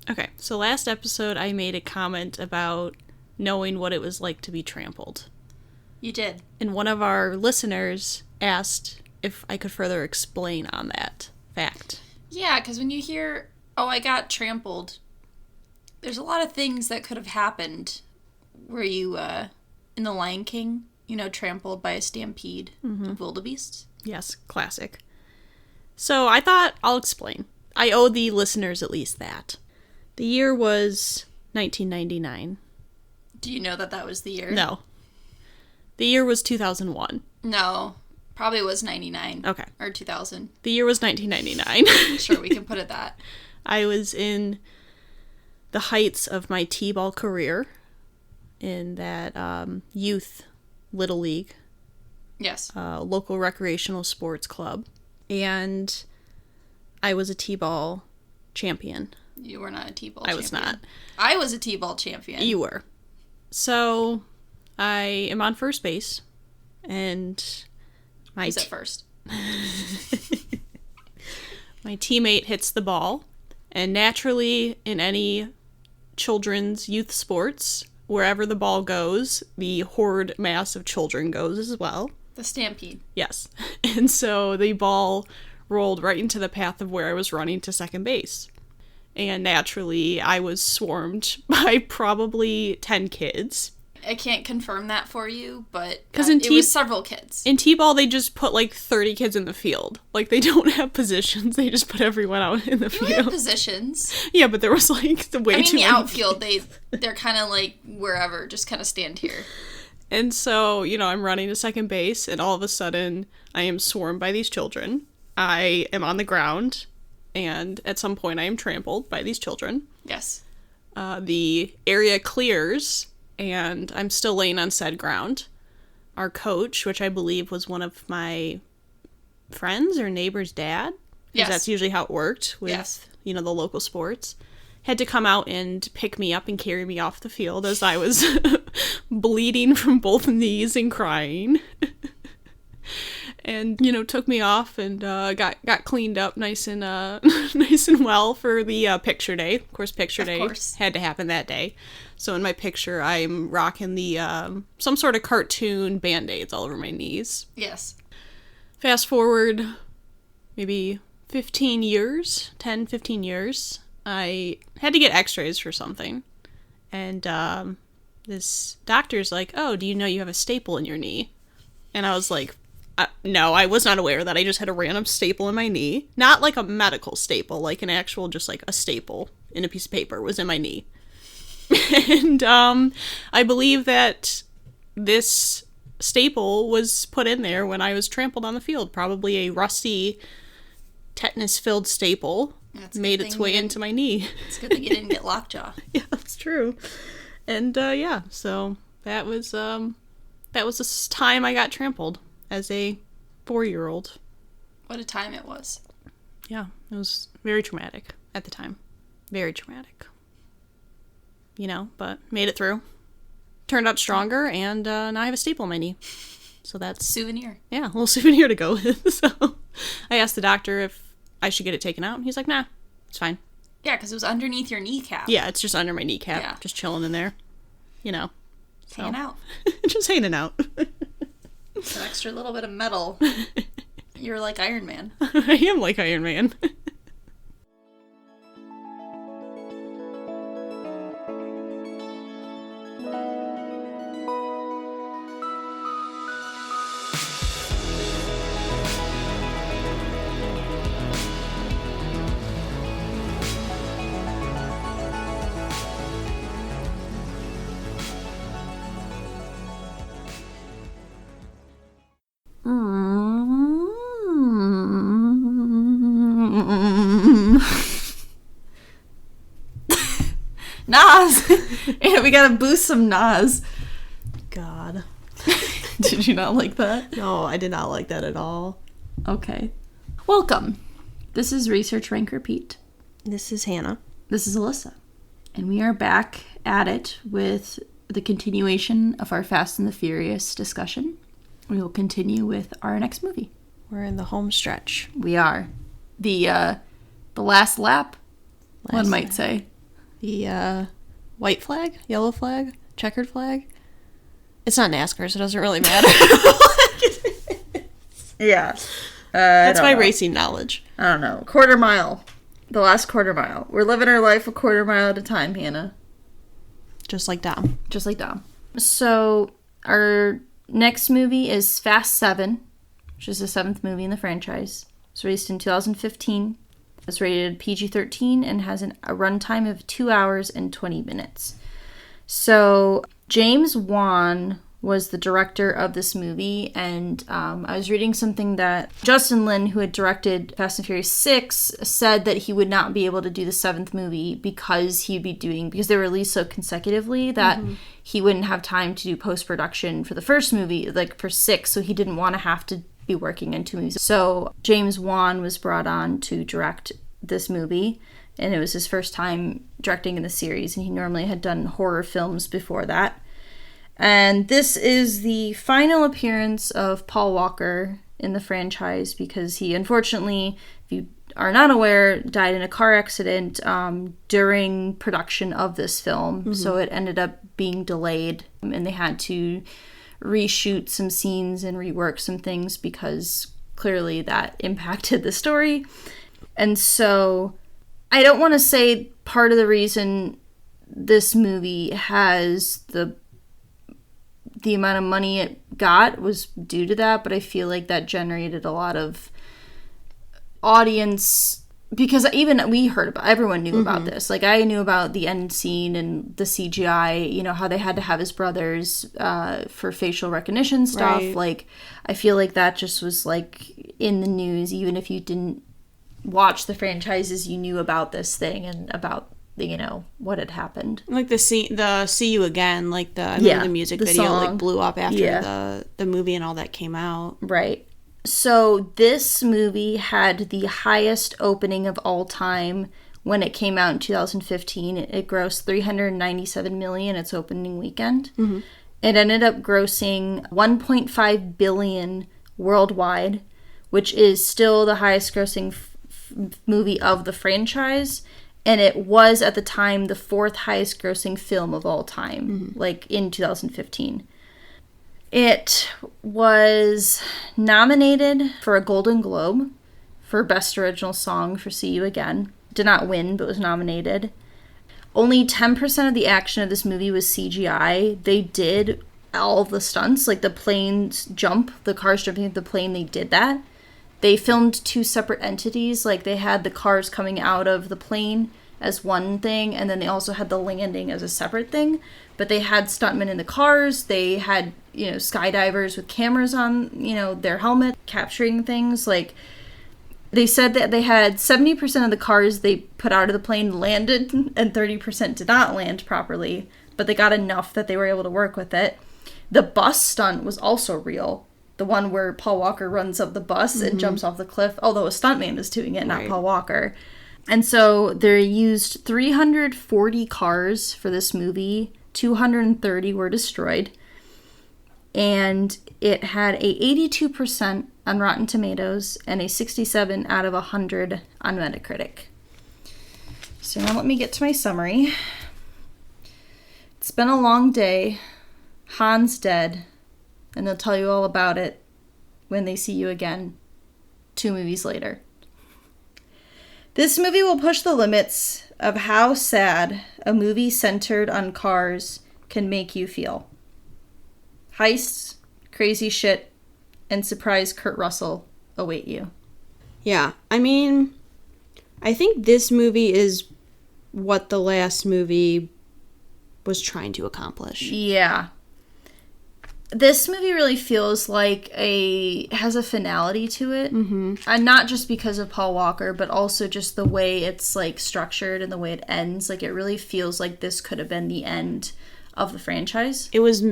Okay, so last episode I made a comment about knowing what it was like to be trampled. You did. And one of our listeners asked if I could further explain on that fact. Yeah, because when you hear, oh, I got trampled, there's a lot of things that could have happened. Were you, in The Lion King, trampled by a stampede of wildebeests? Yes, classic. So I thought I'll explain. I owe the listeners at least that. The year was 1999. Do you know that was the year? No. The year was 2001. No. Probably was 99. Okay. Or 2000. The year was 1999. Sure, we can put it that. I was in the heights of my t-ball career in that youth Little League. Yes. Local recreational sports club. And I was a t-ball champion. You were not a t-ball champion. I was not. I was a t-ball champion. You were. So I am on first base, and who's at first? My teammate hits the ball, and naturally, in any children's youth sports, wherever the ball goes, the horde mass of children goes as well. The stampede. Yes. And so the ball rolled right into the path of where I was running to second base. And naturally, I was swarmed by probably 10 kids. I can't confirm that for you, but it was several kids. In t-ball, they just put like 30 kids in the field. Like, they don't have positions. They just put everyone out in the field. We have positions. Yeah, but there was like the way too the outfield, they're kind of like wherever, just kind of stand here. And so, I'm running to second base, and all of a sudden, I am swarmed by these children. I am on the ground, and at some point, I am trampled by these children. Yes. The area clears, and I'm still laying on said ground. Our coach, which I believe was one of my friends or neighbor's dad, because that's usually how it worked with, the local sports, had to come out and pick me up and carry me off the field as I was bleeding from both knees and crying. And, took me off and got cleaned up nice and nice and well for the picture day. Of course, picture day had to happen that day. So in my picture, I'm rocking the some sort of cartoon Band-Aids all over my knees. Yes. Fast forward maybe 15 years, I had to get x-rays for something. And this doctor's like, oh, do you know you have a staple in your knee? And I was like, no, I was not aware of that. I just had a random staple in my knee. Not like a medical staple, like an actual, just like a staple in a piece of paper was in my knee. And I believe that this staple was put in there when I was trampled on the field. Probably a rusty, tetanus-filled staple made its way into my knee. It's good that you didn't get lockjaw. Yeah, that's true. And so that was the time I got trampled as a 4-year-old. What a time it was. Yeah, it was very traumatic at the time. Very traumatic. But made it through. Turned out stronger, and now I have a staple in my knee. So that's... Souvenir. Yeah, a little souvenir to go with. So I asked the doctor if I should get it taken out, and he's like, nah, it's fine. Yeah, because it was underneath your kneecap. Yeah, it's just under my kneecap. Yeah. Just chilling in there. So. Hanging out. Just hanging out. It's an extra little bit of metal. You're like Iron Man. I am like Iron Man. Nas! And we gotta boost some Nas. God. Did you not like that? No, I did not like that at all. Okay. Welcome. This is Research Rank Repeat. This is Hannah. This is Alyssa. And we are back at it with the continuation of our Fast and the Furious discussion. We will continue with our next movie. We're in the home stretch. We are. The last lap, one might say. The white flag, yellow flag, checkered flag. It's not NASCAR, so it doesn't really matter. Yeah. That's my racing knowledge. I don't know. Quarter mile. The last quarter mile. We're living our life a quarter mile at a time, Hannah. Just like Dom. Just like Dom. So, our next movie is Fast 7, which is the 7th movie in the franchise. It's released in 2015. It's rated PG-13 and has a runtime of 2 hours and 20 minutes. So, James Wan was the director of this movie, and I was reading something that Justin Lin, who had directed Fast and Furious 6, said that he would not be able to do the 7th movie because they were released so consecutively that he wouldn't have time to do post-production for the first movie, like for 6, so he didn't want to have to be working in 2 movies. So James Wan was brought on to direct this movie, and it was his first time directing in the series, and he normally had done horror films before that. And this is the final appearance of Paul Walker in the franchise because he, unfortunately, if you are not aware, died in a car accident during production of this film. So it ended up being delayed, and they had to reshoot some scenes and rework some things because clearly that impacted the story. And so I don't want to say part of the reason this movie has the amount of money it got was due to that, but I feel like that generated a lot of audience because even everyone knew about this. Like, I knew about the end scene and the CGI, you know, how they had to have his brothers for facial recognition stuff. Right. Like, I feel like that just was, like, in the news. Even if you didn't watch the franchises, you knew about this thing and about, you know, what had happened. Like the See You Again, like the music video song. like blew up after the movie and all that came out. Right. So this movie had the highest opening of all time when it came out in 2015. It grossed $397 million its opening weekend. It ended up grossing $1.5 billion worldwide, which is still the highest grossing movie of the franchise. And it was, at the time, the 4th highest grossing film of all time, like in 2015. It was nominated for a Golden Globe for Best Original Song for See You Again. Did not win, but was nominated. Only 10% of the action of this movie was CGI. They did all the stunts, like the planes jump, the cars jumping at the plane, they did that. They filmed 2 separate entities, like they had the cars coming out of the plane as one thing, and then they also had the landing as a separate thing. But they had stuntmen in the cars, they had, you know, skydivers with cameras on, you know, their helmet, capturing things. Like, they said that they had 70% of the cars they put out of the plane landed, and 30% did not land properly, but they got enough that they were able to work with it. The bus stunt was also real. The one where Paul Walker runs up the bus and jumps off the cliff, although a stuntman is doing it, not Paul Walker. And so they used 340 cars for this movie. 230 were destroyed. And it had a 82% on Rotten Tomatoes and a 67 out of 100 on Metacritic. So now let me get to my summary. It's been a long day. Han's dead. And they'll tell you all about it when they see you again 2 movies later. This movie will push the limits of how sad a movie centered on cars can make you feel. Heists, crazy shit, and surprise Kurt Russell await you. Yeah, I mean, I think this movie is what the last movie was trying to accomplish. Yeah. This movie really feels like has a finality to it. And not just because of Paul Walker, but also just the way it's, like, structured and the way it ends. Like, it really feels like this could have been the end of the franchise. It was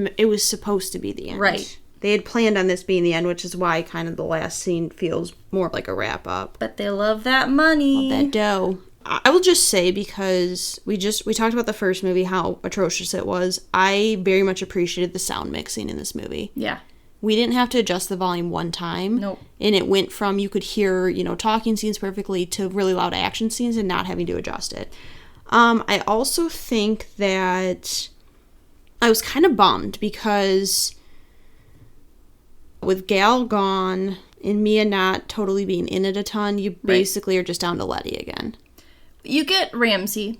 supposed to be the end. Right. They had planned on this being the end, which is why kind of the last scene feels more like a wrap-up. But they love that money. Love that dough. I will just say, because we talked about the first movie, how atrocious it was. I very much appreciated the sound mixing in this movie. Yeah. We didn't have to adjust the volume one time. Nope. And it went from, you could hear, you know, talking scenes perfectly to really loud action scenes and not having to adjust it. I also think that I was kind of bummed because with Gal gone and Mia not totally being in it a ton, you basically are just down to Letty again. You get Ramsey.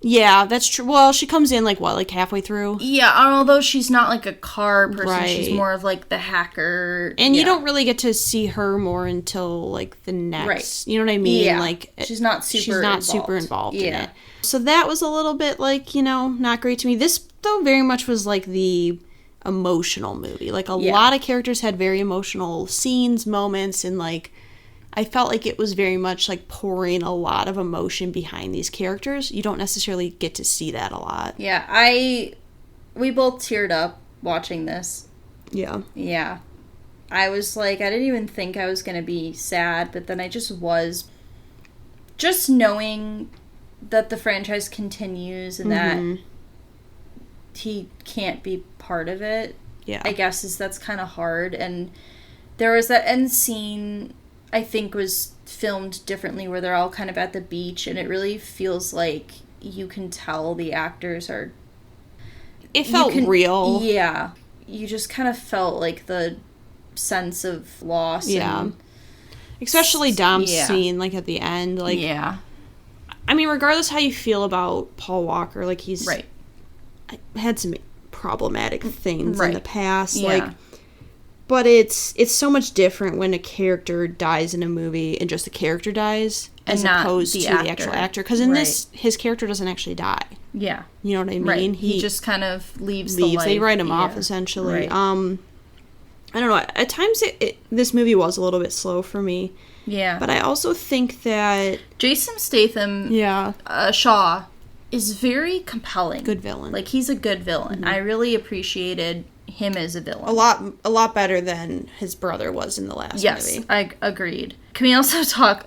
Yeah, that's true. Well, she comes in like halfway through? Yeah, although she's not like a car person, Right. She's more of like the hacker. And you don't really get to see her more until like the next. Right. You know what I mean? Yeah. Like she's not super involved in it. So that was a little bit like, not great to me. This though very much was like the emotional movie. Like a lot of characters had very emotional scenes, moments, and like I felt like it was very much like pouring a lot of emotion behind these characters. You don't necessarily get to see that a lot. Yeah, we both teared up watching this. Yeah. Yeah. I was like, I didn't even think I was going to be sad, but then I just was. Just knowing that the franchise continues and that he can't be part of it, I guess that's kind of hard. And there was that end scene, I think, was filmed differently where they're all kind of at the beach, and it really feels like you can tell the actors are... It felt real. Yeah. You just kind of felt like the sense of loss. Yeah. And, especially Dom's scene, like, at the end. Like, yeah. I mean, regardless how you feel about Paul Walker, like, he's... Right. had some problematic things in the past. Yeah. Like... But it's so much different when a character dies in a movie and just the character dies as opposed to the actual actor. Because in this, his character doesn't actually die. Yeah. You know what I mean? Right. He just kind of leaves the life. They write him off, essentially. Right. I don't know. At times, this movie was a little bit slow for me. Yeah. But I also think that... Jason Statham, Shaw, is very compelling. Good villain. Like, he's a good villain. I really appreciated him as a villain. A lot better than his brother was in the last movie. Yes, I agreed. Can we also talk...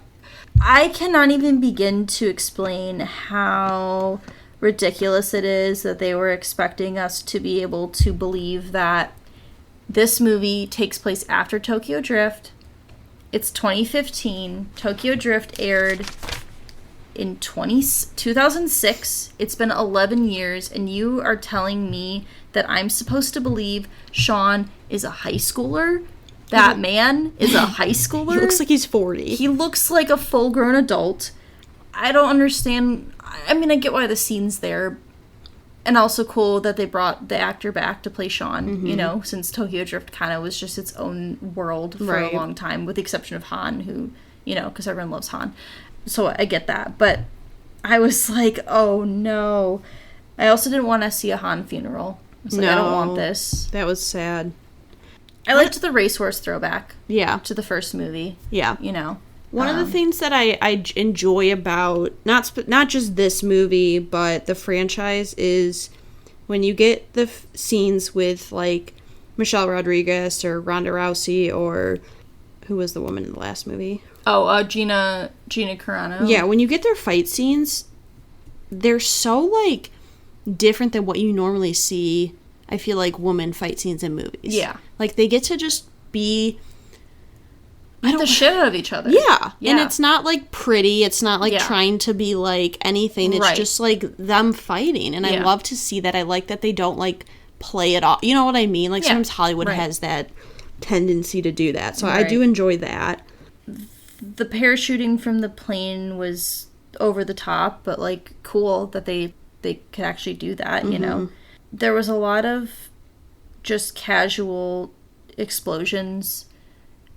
I cannot even begin to explain how ridiculous it is that they were expecting us to be able to believe that this movie takes place after Tokyo Drift. It's 2015. Tokyo Drift aired in 2006. It's been 11 years, and you are telling me that I'm supposed to believe Sean is a high schooler? That man is a high schooler? He looks like he's 40. He looks like a full-grown adult. I don't understand. I mean, I get why the scene's there. And also cool that they brought the actor back to play Sean, you know, since Tokyo Drift kind of was just its own world for a long time, with the exception of Han, who, you know, because everyone loves Han. So I get that. But I was like, oh, no. I also didn't want to see a Han funeral. I was like, I don't want this. That was sad. I liked the racehorse throwback. Yeah. To the first movie. Yeah. You know. One of the things that I enjoy about not just this movie, but the franchise is when you get the scenes with, like, Michelle Rodriguez or Ronda Rousey or who was the woman in the last movie? Oh, Gina Carano. Yeah, when you get their fight scenes, they're so, like, different than what you normally see, I feel like, woman fight scenes in movies. Yeah. Like, they get to just be... Beat the shit out of each other. Yeah. And it's not, like, pretty. It's not, like, trying to be, like, anything. It's just, like, them fighting. And I love to see that. I like that they don't, like, play it off. You know what I mean? Like, sometimes Hollywood has that tendency to do that. So I do enjoy that. The parachuting from the plane was over the top, but, like, cool that they could actually do that, you know? There was a lot of just casual explosions,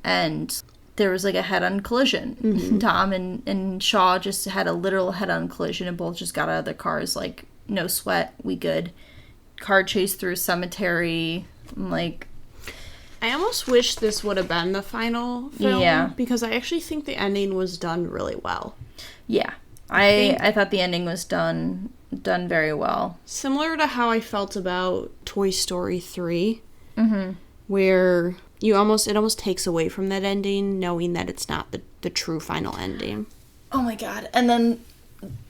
and there was, like, a head-on collision. Dom and Shaw just had a literal head-on collision, and both just got out of their cars, like, no sweat, we good. Car chase through a cemetery, like... I almost wish this would have been the final film. Yeah. Because I actually think the ending was done really well. Yeah. I thought the ending was done very well. Similar to how I felt about Toy Story 3. Where... it almost takes away from that ending, knowing that it's not the true final ending. Oh my god. And then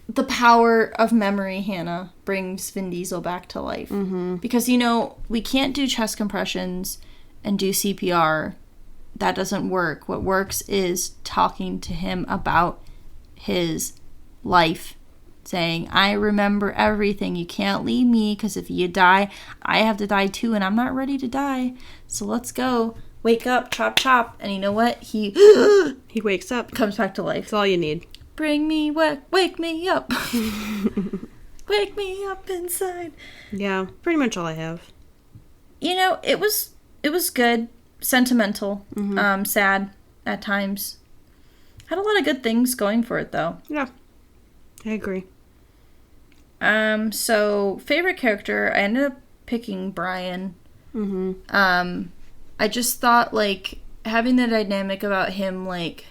the power of memory, Hannah, brings Vin Diesel back to life. Because, you know, we can't do chest compressions and do CPR. That doesn't work. What works is talking to him about his life saying, I remember everything. You can't leave me, because if you die, I have to die too, and I'm not ready to die. So let's go. Wake up, chop, chop. And you know what? He He wakes up. comes back to life. That's all you need. Bring me, wake me up. Wake me up inside. Yeah, pretty much all I have. You know, it was good, sentimental, sad at times. Had a lot of good things going for it, though. Yeah, I agree. So favorite character, I ended up picking Brian. I just thought, like, having the dynamic about him, like,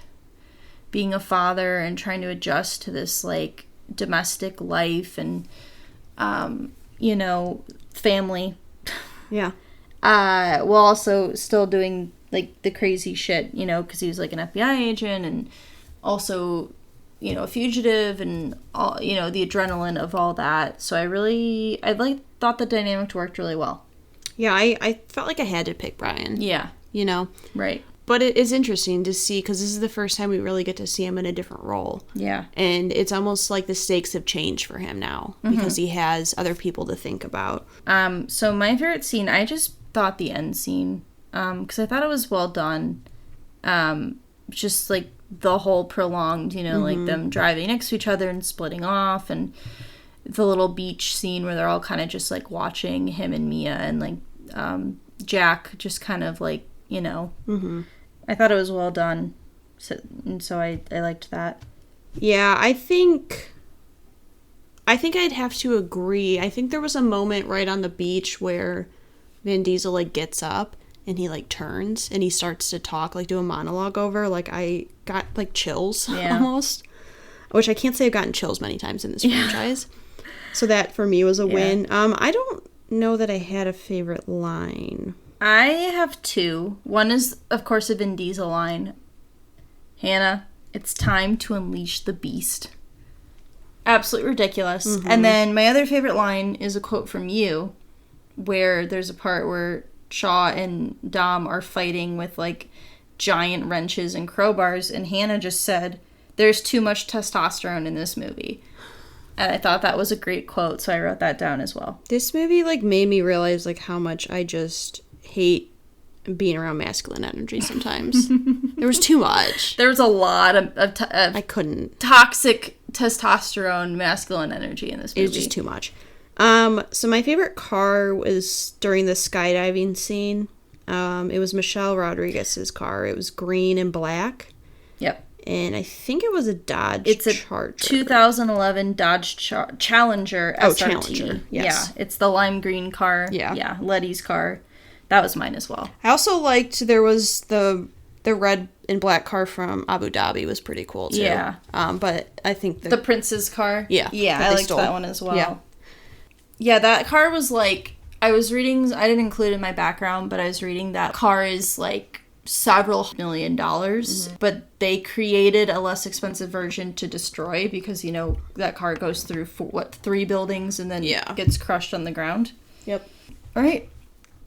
being a father and trying to adjust to this, like, domestic life and, you know, family. Yeah. While also still doing, like, the crazy shit, you know, because he was, like, an FBI agent and also, you know, a fugitive and, all, you know, the adrenaline of all that. So I thought the dynamic worked really well. Yeah, I felt like I had to pick Brian. Yeah. You know? Right. But it is interesting to see, because this is the first time we really get to see him in a different role. Yeah. And it's almost like the stakes have changed for him now, because he has other people to think about. So my favorite scene, I just thought the end scene, because I thought it was well done. Just, like, the whole prolonged, you know, like, them driving next to each other and splitting off, and the little beach scene where they're all kind of just, like, watching him and Mia, and, like, Jack just kind of, like, you know. I thought it was well done, so I liked that. Yeah, I think I'd have to agree. I think there was a moment right on the beach where Vin Diesel, like, gets up and he, like, turns and he starts to talk, like, do a monologue over. Like, I got, like, chills almost, which I can't say I've gotten chills many times in this franchise. So that for me was a win. I don't know that I had a favorite line. I have two. One is, of course, a Vin Diesel line. Hannah, it's time to unleash the beast. Absolutely ridiculous. And then my other favorite line is a quote from you, where there's a part where Shaw and Dom are fighting with, like, giant wrenches and crowbars, and Hannah just said, there's too much testosterone in this movie. And I thought that was a great quote, so I wrote that down as well. This movie, like, made me realize, like, how much I just hate being around masculine energy sometimes. There was too much. There was a lot of I couldn't. Toxic testosterone masculine energy in this movie. It was just too much. So my favorite car was during the skydiving scene. It was Michelle Rodriguez's car. It was green and black. Yep. And I think it was a Dodge Charger. 2011 Dodge Challenger SRT. Oh, Challenger, yes. Yeah, it's the lime green car. Yeah. Yeah, Letty's car. That was mine as well. I also liked there was the red and black car from Abu Dhabi was pretty cool too. Yeah. But I think the Prince's car. Yeah. Yeah, I liked that one as well. Yeah, that car was like, I was reading, I didn't include it in my background, but I was reading that car is like several $1 million, but they created a less expensive version to destroy because, you know, that car goes through 3 buildings and then gets crushed on the ground. Yep. All right.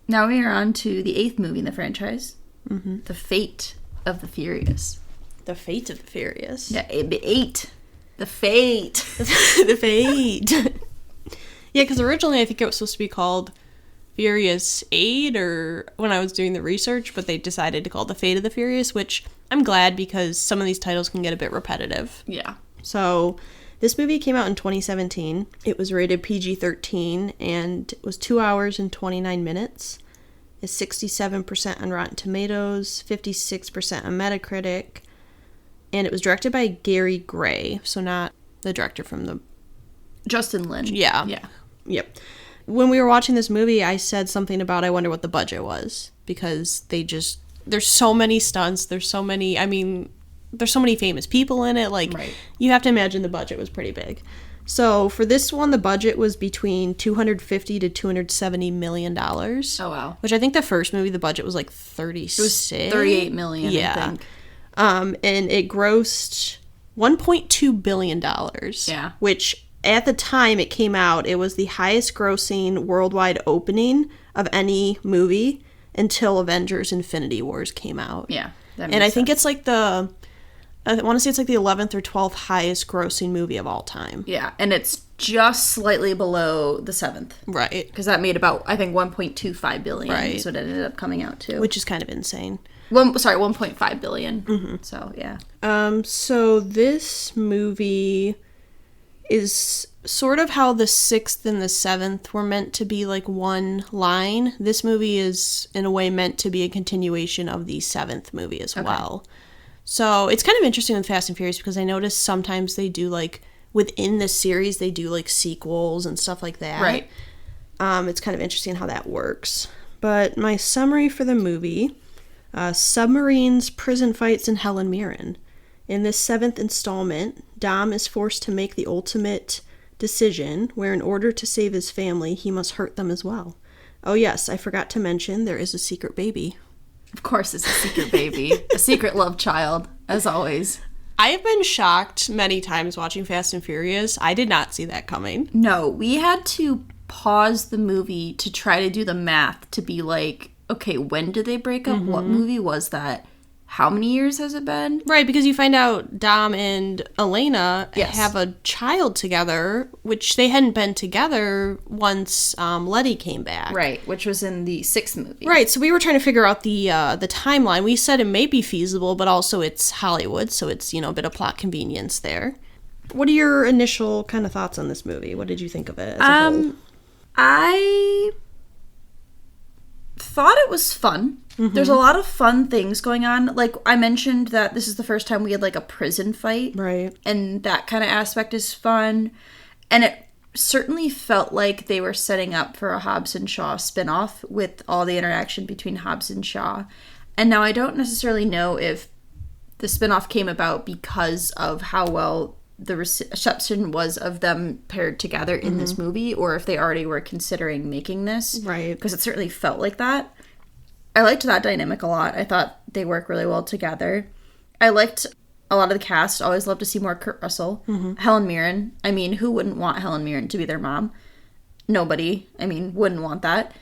Now we are on to the 8th movie in the franchise. The Fate of the Furious. The Fate of the Furious. Yeah, 8. The Fate. The Fate. Yeah, because originally I think it was supposed to be called Furious 8 or when I was doing the research, but they decided to call it The Fate of the Furious, which I'm glad because some of these titles can get a bit repetitive. Yeah. So this movie came out in 2017. It was rated PG-13 and it was 2 hours and 29 minutes. It's 67% on Rotten Tomatoes, 56% on Metacritic, and it was directed by Gary Gray, so not the director from the... Justin Lin. Yeah. Yeah. Yep. When we were watching this movie, I said something about I wonder what the budget was because there's so many stunts, there's so many famous people in it, like you have to imagine the budget was pretty big. So for this one, the budget was between $250 to $270 million. Oh wow! Which I think the first movie, the budget was like 36. It was 38 million. Yeah. I think. And it grossed $1.2 billion. Yeah. Which at the time it came out, it was the highest grossing worldwide opening of any movie until Avengers Infinity Wars came out. Yeah. And I think it's like I want to say it's like the 11th or 12th highest grossing movie of all time. Yeah, and it's just slightly below the 7th. Right. Because that made about, I think, 1.25 billion. Right. So it ended up coming out to. Which is kind of insane. 1.5 billion. Mm-hmm. So, yeah. So this movie is sort of how the 6th and the 7th were meant to be like one line. This movie is, in a way, meant to be a continuation of the 7th movie as well. So it's kind of interesting with Fast and Furious because I noticed sometimes they do like, within the series, they do like sequels and stuff like that. Right. It's kind of interesting how that works. But my summary for the movie, submarines, prison fights, and Helen Mirren. In this 7th installment, Dom is forced to make the ultimate decision where in order to save his family, he must hurt them as well. Oh yes, I forgot to mention there is a secret baby. Of course it's a secret baby. A secret love child, as always. I have been shocked many times watching Fast and Furious. I did not see that coming. No, we had to pause the movie to try to do the math to be like, okay, when did they break up? What movie was that? How many years has it been? Right, because you find out Dom and Elena Yes. have a child together, which they hadn't been together once Letty came back. Right, which was in the 6th movie. Right, so we were trying to figure out the timeline. We said it may be feasible, but also it's Hollywood, so it's, a bit of plot convenience there. What are your initial kind of thoughts on this movie? What did you think of it as a whole? I thought it was fun. There's a lot of fun things going on. Like, I mentioned that this is the first time we had, like, a prison fight. Right. And that kind of aspect is fun. And it certainly felt like they were setting up for a Hobbs and Shaw spinoff with all the interaction between Hobbs and Shaw. And now I don't necessarily know if the spinoff came about because of how well the reception was of them paired together in this movie, or if they already were considering making this. Right. Because it certainly felt like that. I liked that dynamic a lot. I thought they work really well together. I liked a lot of the cast. Always love to see more Kurt Russell. Helen Mirren. I mean, who wouldn't want Helen Mirren to be their mom? Nobody. I mean, wouldn't want that.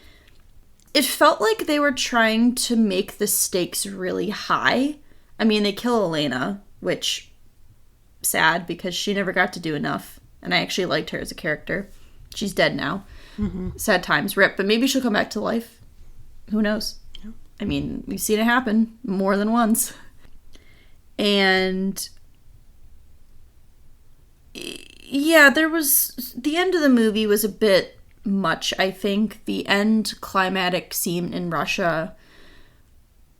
It felt like they were trying to make the stakes really high. I mean, they kill Elena, which, sad because she never got to do enough. And I actually liked her as a character. She's dead now. Sad times. Rip. But maybe she'll come back to life. Who knows? I mean, we've seen it happen more than once. And yeah, the end of the movie was a bit much, I think. The end climatic scene in Russia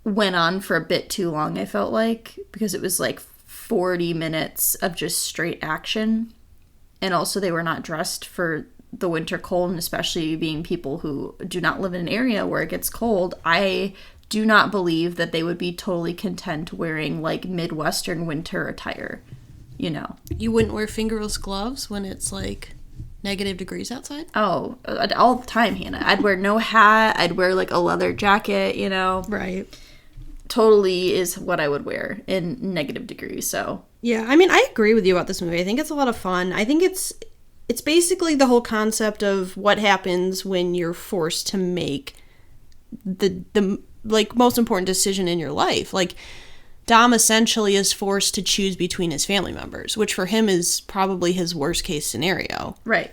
went on for a bit too long, I felt like, because it was like 40 minutes of just straight action. And also they were not dressed for the winter cold, and especially being people who do not live in an area where it gets cold, I do not believe that they would be totally content wearing like Midwestern winter attire, You wouldn't wear fingerless gloves when it's like -degrees outside? Oh, all the time, Hannah. I'd wear no hat. I'd wear like a leather jacket, Right. Totally is what I would wear in negative degrees, so. Yeah, I mean, I agree with you about this movie. I think it's a lot of fun. I think it's basically the whole concept of what happens when you're forced to make the like most important decision in your life. Like, Dom essentially is forced to choose between his family members, which for him is probably his worst case scenario. Right.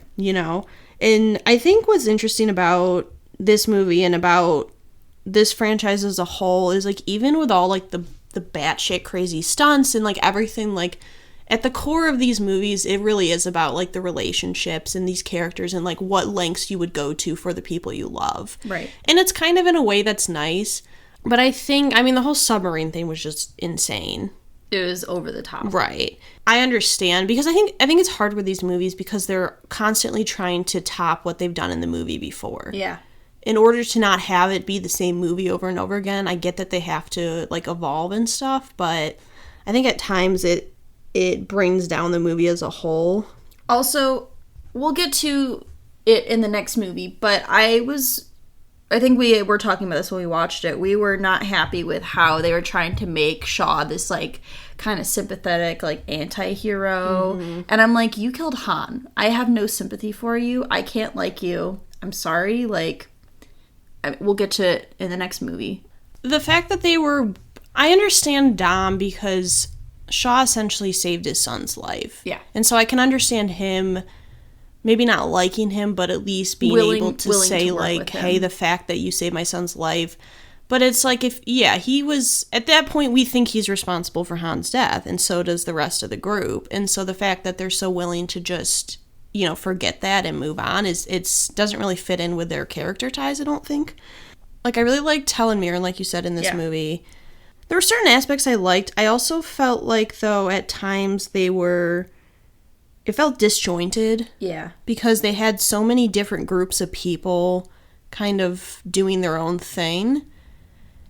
And I think what's interesting about this movie and about this franchise as a whole is, like, even with all like the batshit crazy stunts and like everything, like, at the core of these movies, it really is about, like, the relationships and these characters and, like, what lengths you would go to for the people you love. Right. And it's kind of in a way that's nice. But I mean, the whole submarine thing was just insane. It was over the top. Right. I understand, because I think it's hard with these movies because they're constantly trying to top what they've done in the movie before. Yeah. In order to not have it be the same movie over and over again, I get that they have to, like, evolve and stuff, but I think at times it brings down the movie as a whole. Also, we'll get to it in the next movie, but I think we were talking about this when we watched it. We were not happy with how they were trying to make Shaw this, like, kind of sympathetic, like, anti-hero. And I'm like, you killed Han. I have no sympathy for you. I can't like you. I'm sorry. Like, we'll get to it in the next movie. The fact that I understand Dom because Shaw essentially saved his son's life. Yeah. And so I can understand him maybe not liking him, but at least being able to say, like, hey, the fact that you saved my son's life. But it's like, he was, at that point, we think he's responsible for Han's death, and so does the rest of the group. And so the fact that they're so willing to just, forget that and move on doesn't really fit in with their character ties, I don't think. Like, I really liked Helen Mirren, like you said, in this movie. There were certain aspects I liked. I also felt like, though, at times it felt disjointed. Yeah. Because they had so many different groups of people kind of doing their own thing.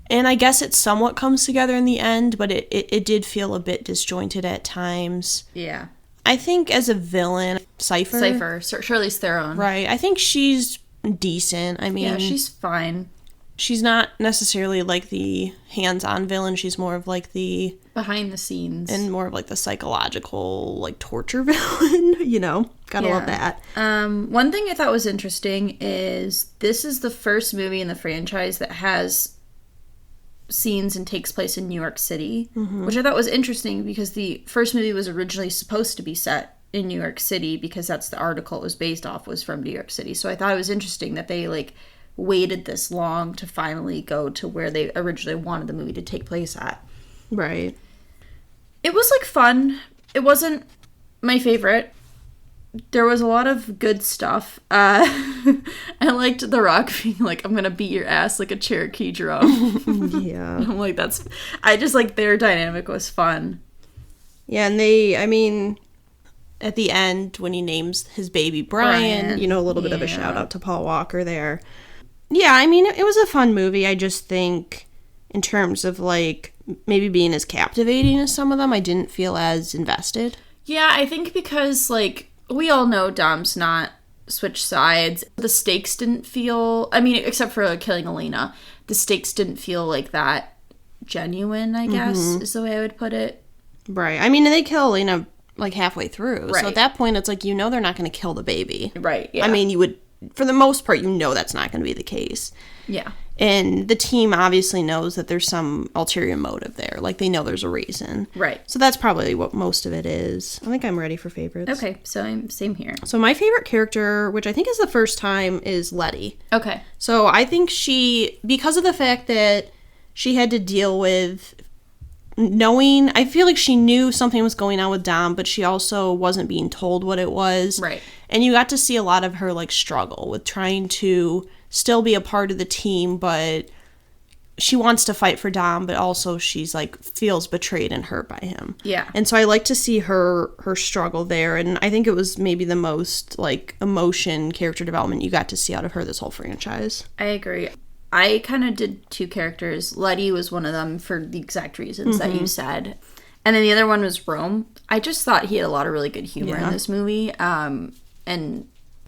And I guess it somewhat comes together in the end, but it did feel a bit disjointed at times. Yeah. I think as a villain, Cypher, Charlize Theron. Right. I think she's decent. I mean... Yeah, she's fine. She's not necessarily like the hands-on villain. She's more of like the... behind the scenes. And more of like the psychological, like, torture villain, Gotta love that. One thing I thought was interesting is this is the first movie in the franchise that has scenes and takes place in New York City, which I thought was interesting because the first movie was originally supposed to be set in New York City because that's the article it was based off, was from New York City. So I thought it was interesting that they, like, waited this long to finally go to where they originally wanted the movie to take place at. Right. It was, like, fun. It wasn't my favorite. There was a lot of good stuff. I liked The Rock being like, I'm gonna beat your ass like a Cherokee drum. Yeah. I'm like, I just, like, their dynamic was fun. Yeah, and at the end, when he names his baby Brian, a little bit of a shout out to Paul Walker there. Yeah, I mean, it was a fun movie. I just think in terms of, like, maybe being as captivating as some of them, I didn't feel as invested. Yeah, I think because, like, we all know Dom's not switched sides. The stakes didn't feel, I mean, except for killing Elena, the stakes didn't feel like that genuine, I guess, is the way I would put it. Right. I mean, they kill Elena, like, halfway through. Right. So at that point, it's like, they're not going to kill the baby. Right, yeah. I mean, you would, for the most part, that's not going to be the case. Yeah. And the team obviously knows that there's some ulterior motive there. Like, they know there's a reason. Right. So that's probably what most of it is. I think I'm ready for favorites. Okay, so same here. So my favorite character, which I think is the first time, is Letty. Okay. So I think because of the fact that she had to deal with I feel like she knew something was going on with Dom, but she also wasn't being told what it was. Right. And you got to see a lot of her, like, struggle with trying to still be a part of the team, but she wants to fight for Dom, but also she's, like, feels betrayed and hurt by him. Yeah. And so I like to see her struggle there, and I think it was maybe the most, like, emotion, character development you got to see out of her this whole franchise. I agree. I kind of did two characters. Letty was one of them for the exact reasons that you said. And then the other one was Rome. I just thought he had a lot of really good humor in this movie. And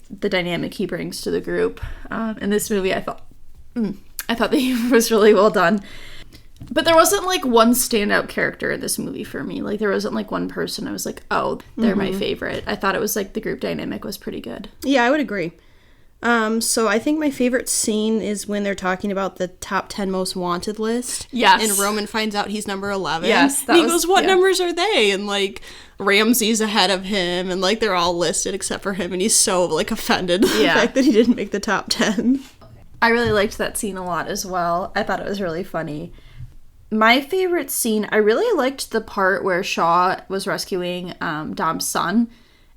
the dynamic he brings to the group. In this movie, I thought the humor was really well done. But there wasn't, like, one standout character in this movie for me. Like, there wasn't, like, one person I was like, oh, they're my favorite. I thought it was, like, the group dynamic was pretty good. Yeah, I would agree. So I think my favorite scene is when they're talking about the top 10 most wanted list. Yes. And Roman finds out he's number 11. Yes. And he goes, what numbers are they? And, like, Ramsey's ahead of him, and, like, they're all listed except for him, and he's so, like, offended by the fact that he didn't make the top 10. I really liked that scene a lot as well. I thought it was really funny. My favorite scene, I really liked the part where Shaw was rescuing Dom's son.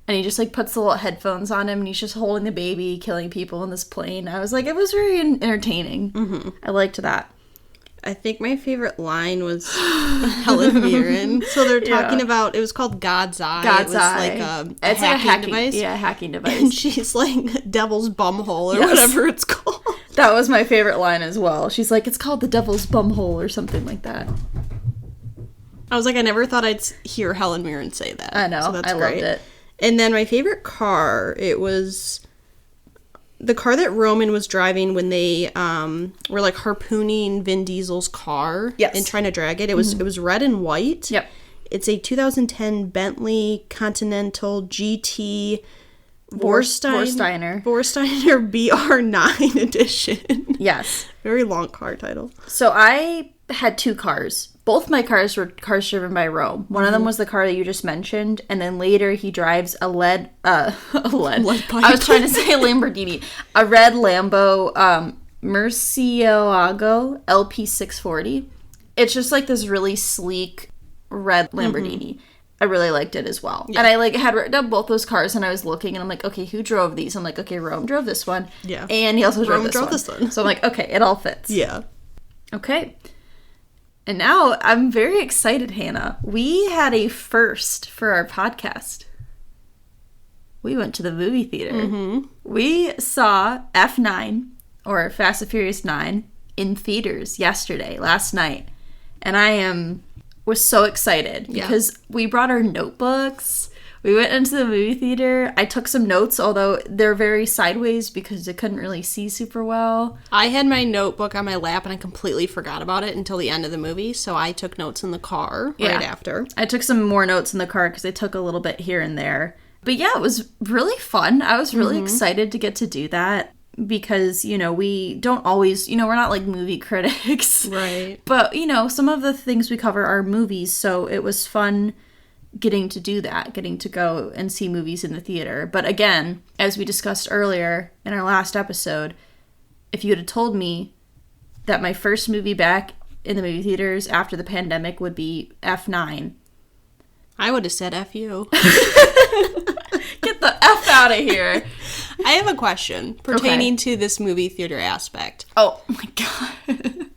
And he just, like, puts the little headphones on him, and he's just holding the baby, killing people in this plane. I was like, it was very entertaining. I liked that. I think my favorite line was Helen Mirren. So they're talking about, it was called God's Eye. God's Eye. It's like a hacking device. Yeah, a hacking device. And she's like, Devil's Bumhole, or whatever it's called. That was my favorite line as well. She's like, it's called the Devil's Bumhole, or something like that. I was like, I never thought I'd hear Helen Mirren say that. I know. So that's I great. loved it. And then my favorite car, it was the car that Roman was driving when they were, like, harpooning Vin Diesel's car and trying to drag it. It was red and white. Yep. It's a 2010 Bentley Continental GT Vorsteiner BR9 edition. Yes. Very long car title. So I had two cars. both my cars were cars driven by Rome. One of them was the car that you just mentioned, and then later he drives a lead I was trying to say a Lamborghini. A red Lambo Murcielago LP640. It's just like this really sleek red Lamborghini. I really liked it as well. Yeah. And I had written up both those cars, and I was looking, and I'm like, okay, who drove these? I'm like, okay, Rome drove this one. Yeah. And he also drove this one. So I'm like, okay, it all fits. Yeah. Okay. And now I'm very excited, Hannah. We had a first for our podcast. We went to the movie theater. Mm-hmm. We saw F9, or Fast and Furious 9, in theaters last night. And was so excited because we brought our notebooks. We went into the movie theater. I took some notes, although they're very sideways because I couldn't really see super well. I had my notebook on my lap and I completely forgot about it until the end of the movie, so I took notes in the car right after. I took some more notes in the car because I took a little bit here and there. But yeah, it was really fun. I was really excited to get to do that. Because, we don't always, we're not like movie critics. Right. But, some of the things we cover are movies. So it was fun getting to do that, getting to go and see movies in the theater. But again, as we discussed earlier in our last episode, if you had told me that my first movie back in the movie theaters after the pandemic would be F9. I would have said F you. Get the F out of here. I have a question pertaining to this movie theater aspect. Oh my god.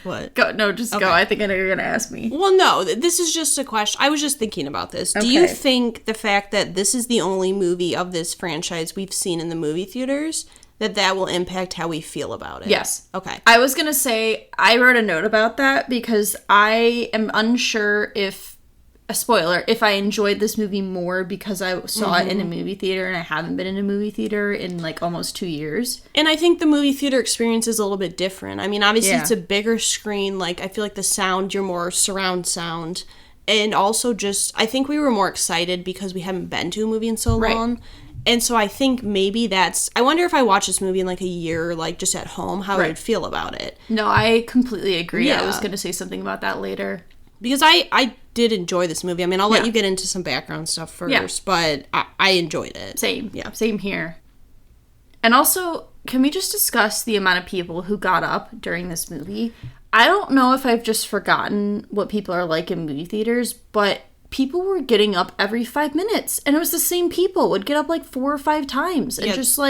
What? Go. No, just go. I think I know you're going to ask me. Well, no, this is just a question. I was just thinking about this. Do you think the fact that this is the only movie of this franchise we've seen in the movie theaters, that will impact how we feel about it? Yes. Okay. I was going to say, I wrote a note about that because I am unsure if I enjoyed this movie more because I saw it in a movie theater and I haven't been in a movie theater in almost 2 years. And I think the movie theater experience is a little bit different. I mean, obviously it's a bigger screen. I feel like the sound, you're more surround sound. And also I think we were more excited because we haven't been to a movie in so long. Right. And so I think maybe I wonder if I watch this movie in a year, just at home, how I would feel about it. No, I completely agree. Yeah. I was going to say something about that later. Because I did enjoy this movie. I mean, I'll let you get into some background stuff first, but I enjoyed it. Same. Yeah. Same here. And also, can we just discuss the amount of people who got up during this movie? I don't know if I've just forgotten what people are like in movie theaters, but people were getting up every 5 minutes. And it was the same people would get up 4 or 5 times and just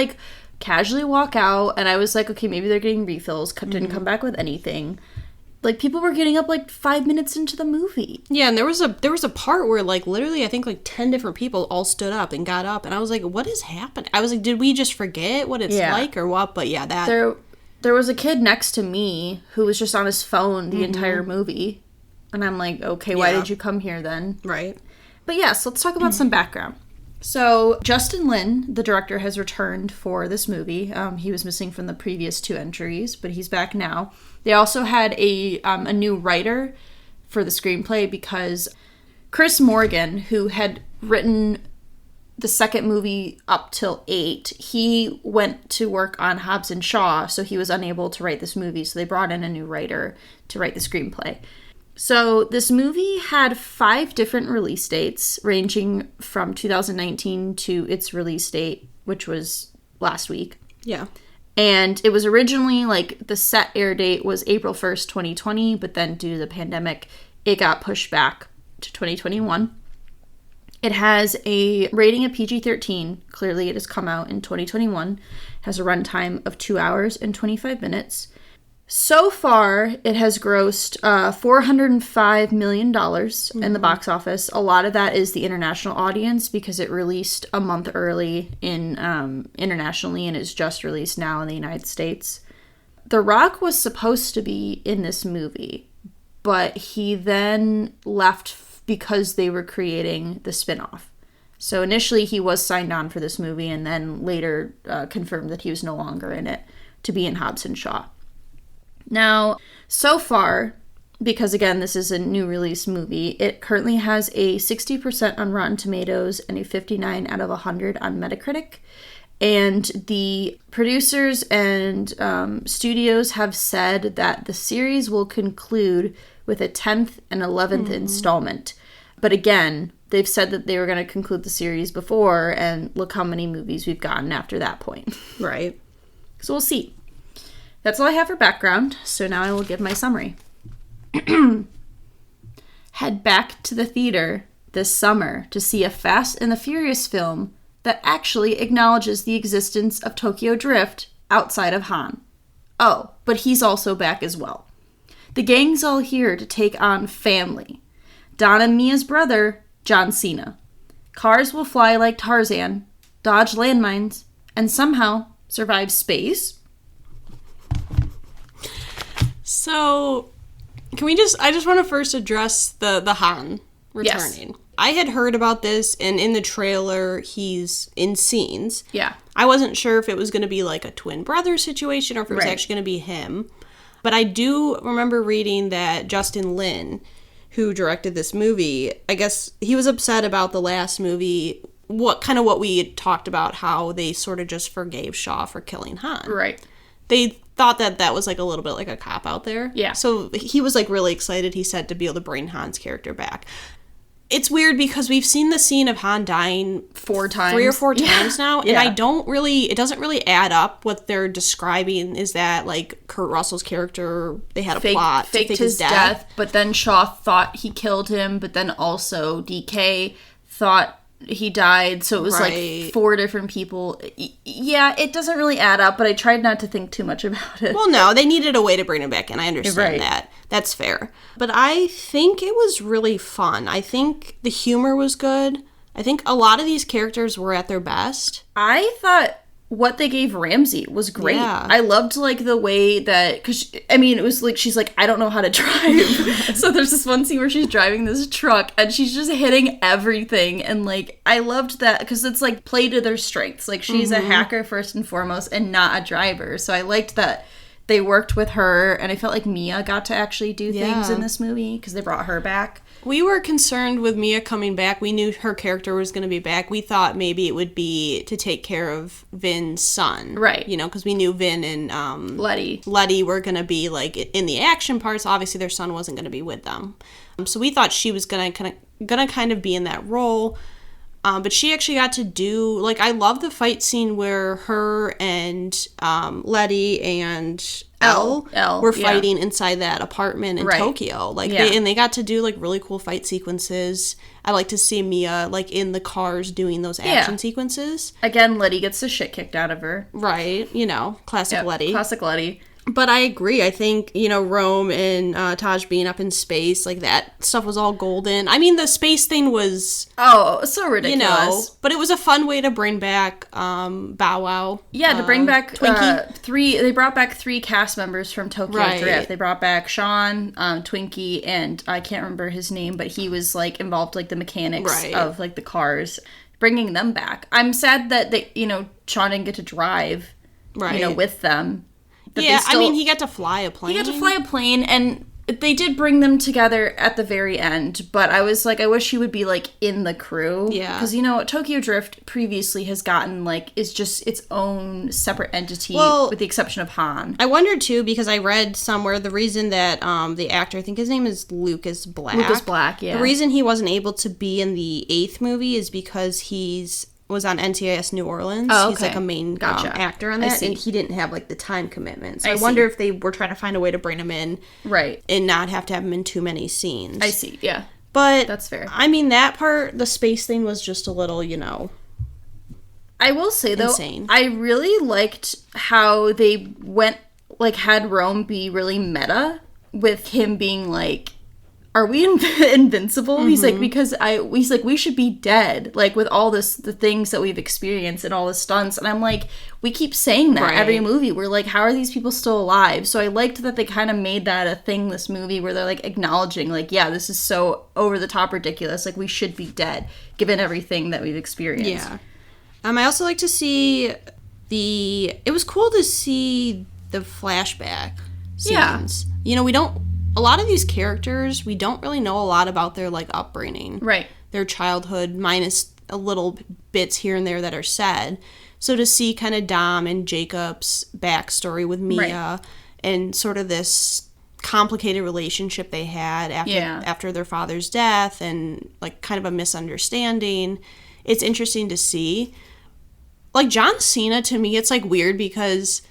casually walk out. And I was like, okay, maybe they're getting refills. Didn't come back with anything. People were getting up 5 minutes into the movie. Yeah, and there was a part where literally I think 10 different people all stood up and got up, and I was like, what is happening? I was like, did we just forget what it's like or what? But yeah, that there was a kid next to me who was just on his phone the entire movie, and I'm like, okay, why did you come here then? Right. But yeah, so let's talk about some background. So Justin Lin, the director, has returned for this movie. He was missing from the previous 2 entries, but he's back now. They also had a new writer for the screenplay because Chris Morgan, who had written the second movie up till 8, he went to work on Hobbs and Shaw, so he was unable to write this movie. So they brought in a new writer to write the screenplay. So this movie had 5 different release dates, ranging from 2019 to its release date, which was last week. Yeah. And it was originally, the set air date was April 1st, 2020, but then due to the pandemic, it got pushed back to 2021. It has a rating of PG-13. Clearly, it has come out in 2021. Has a runtime of 2 hours and 25 minutes. So far, it has grossed $405 million in the box office. A lot of that is the international audience because it released a month early internationally and is just released now in the United States. The Rock was supposed to be in this movie, but he then left because they were creating the spin-off. So initially, he was signed on for this movie and then later confirmed that he was no longer in it to be in Hobbs and Shaw. Now, so far, because again, this is a new release movie, it currently has a 60% on Rotten Tomatoes and a 59 out of 100 on Metacritic. And the producers and studios have said that the series will conclude with a 10th and 11th installment. But again, they've said that they were going to conclude the series before, and look how many movies we've gotten after that point. Right. So we'll see. That's all I have for background, so now I will give my summary. Head back to the theater this summer to see a Fast and the Furious film that actually acknowledges the existence of Tokyo Drift outside of Han. Oh, but he's also back as well. The gang's all here to take on family. Don and Mia's brother, John Cena. Cars will fly like Tarzan, dodge landmines, and somehow survive space. So, I just want to first address the Han returning. Yes. I had heard about this, and in the trailer, he's in scenes. Yeah. I wasn't sure if it was going to be like a twin brother situation or if it was actually going to be him. But I do remember reading that Justin Lin, who directed this movie, I guess he was upset about the last movie, what we had talked about, how they sort of just forgave Shaw for killing Han. Right. They thought that was like a little bit like a cop out there. Yeah. So he was like really excited, he said, to be able to bring Han's character back. It's weird because we've seen the scene of Han dying 4 times. 3 or 4 times now, and yeah. it doesn't really add up. What they're describing is that, like, Kurt Russell's character, they had a plot to fake his death. But then Shaw thought he killed him, but then also DK thought he died, so it was like 4 different people. Yeah, it doesn't really add up, but I tried not to think too much about it. Well, no, they needed a way to bring him back, and I understand that. That's fair. But I think it was really fun. I think the humor was good. I think a lot of these characters were at their best. I thought what they gave Ramsey was great. Yeah. I loved, like, the way that, because, I mean, it was like, she's like, I don't know how to drive. So there's this one scene where she's driving this truck, and she's just hitting everything, and, like, I loved that, because it's, like, play to their strengths. Like, she's a hacker first and foremost, and not a driver. So I liked that they worked with her, and I felt like Mia got to actually do things in this movie, because they brought her back. We were concerned with Mia coming back. We knew her character was going to be back. We thought maybe it would be to take care of Vin's son. Right. You know, because we knew Vin and Letty were going to be, like, in the action parts. Obviously, their son wasn't going to be with them. So we thought she was going to kind of be in that role. But she actually got to do, like, I love the fight scene where her and Letty and Elle were fighting inside that apartment in Tokyo. Like, they got to do, like, really cool fight sequences. I like to see Mia, like, in the cars doing those action sequences. Again, Letty gets the shit kicked out of her. Right. You know, classic Letty. Classic Letty. But I agree. I think, you know, Rome and Taj being up in space, like, that stuff was all golden. I mean, the space thing was... Oh, so ridiculous. You know, but it was a fun way to bring back Bow Wow. Yeah, to bring back Twinkie. They brought back 3 cast members from Tokyo Drift. They brought back Sean, Twinkie, and I can't remember his name, but he was, like, involved, like, the mechanics of, like, the cars. Bringing them back. I'm sad that they, you know, Sean didn't get to drive, you know, with them. Yeah, I mean, he got to fly a plane. He got to fly a plane, and they did bring them together at the very end, but I was like, I wish he would be, like, in the crew. Yeah. Because, you know, Tokyo Drift previously has gotten, like, is just its own separate entity, with the exception of Han. I wondered, too, because I read somewhere the reason that the actor, I think his name is Lucas Black. Lucas Black, yeah. The reason he wasn't able to be in the 8th movie is because was on NCIS New Orleans. Oh, okay. He's like a main actor on that, and he didn't have like the time commitment. So I wonder if they were trying to find a way to bring him in, and not have to have him in too many scenes. I see, yeah. But that's fair. I mean, that part, the space thing, was just a little, you know. I will say though, insane. I really liked how they went, like, had Rome be really meta with him being like, are we invincible? He's like, he's like, we should be dead. Like, with all the things that we've experienced and all the stunts. And I'm like, we keep saying that every movie. We're like, how are these people still alive? So I liked that they kind of made that a thing, this movie, where they're, like, acknowledging, like, yeah, this is so over the top ridiculous. Like, we should be dead, given everything that we've experienced. Yeah. I also like to see it was cool to see the flashback scenes. Yeah. You know, a lot of these characters, we don't really know a lot about their, like, upbringing. Right. Their childhood, minus a little bits here and there that are said. So to see kind of Dom and Jacob's backstory with Mia and sort of this complicated relationship they had after their father's death, and like kind of a misunderstanding. It's interesting to see. Like John Cena, to me, it's like weird because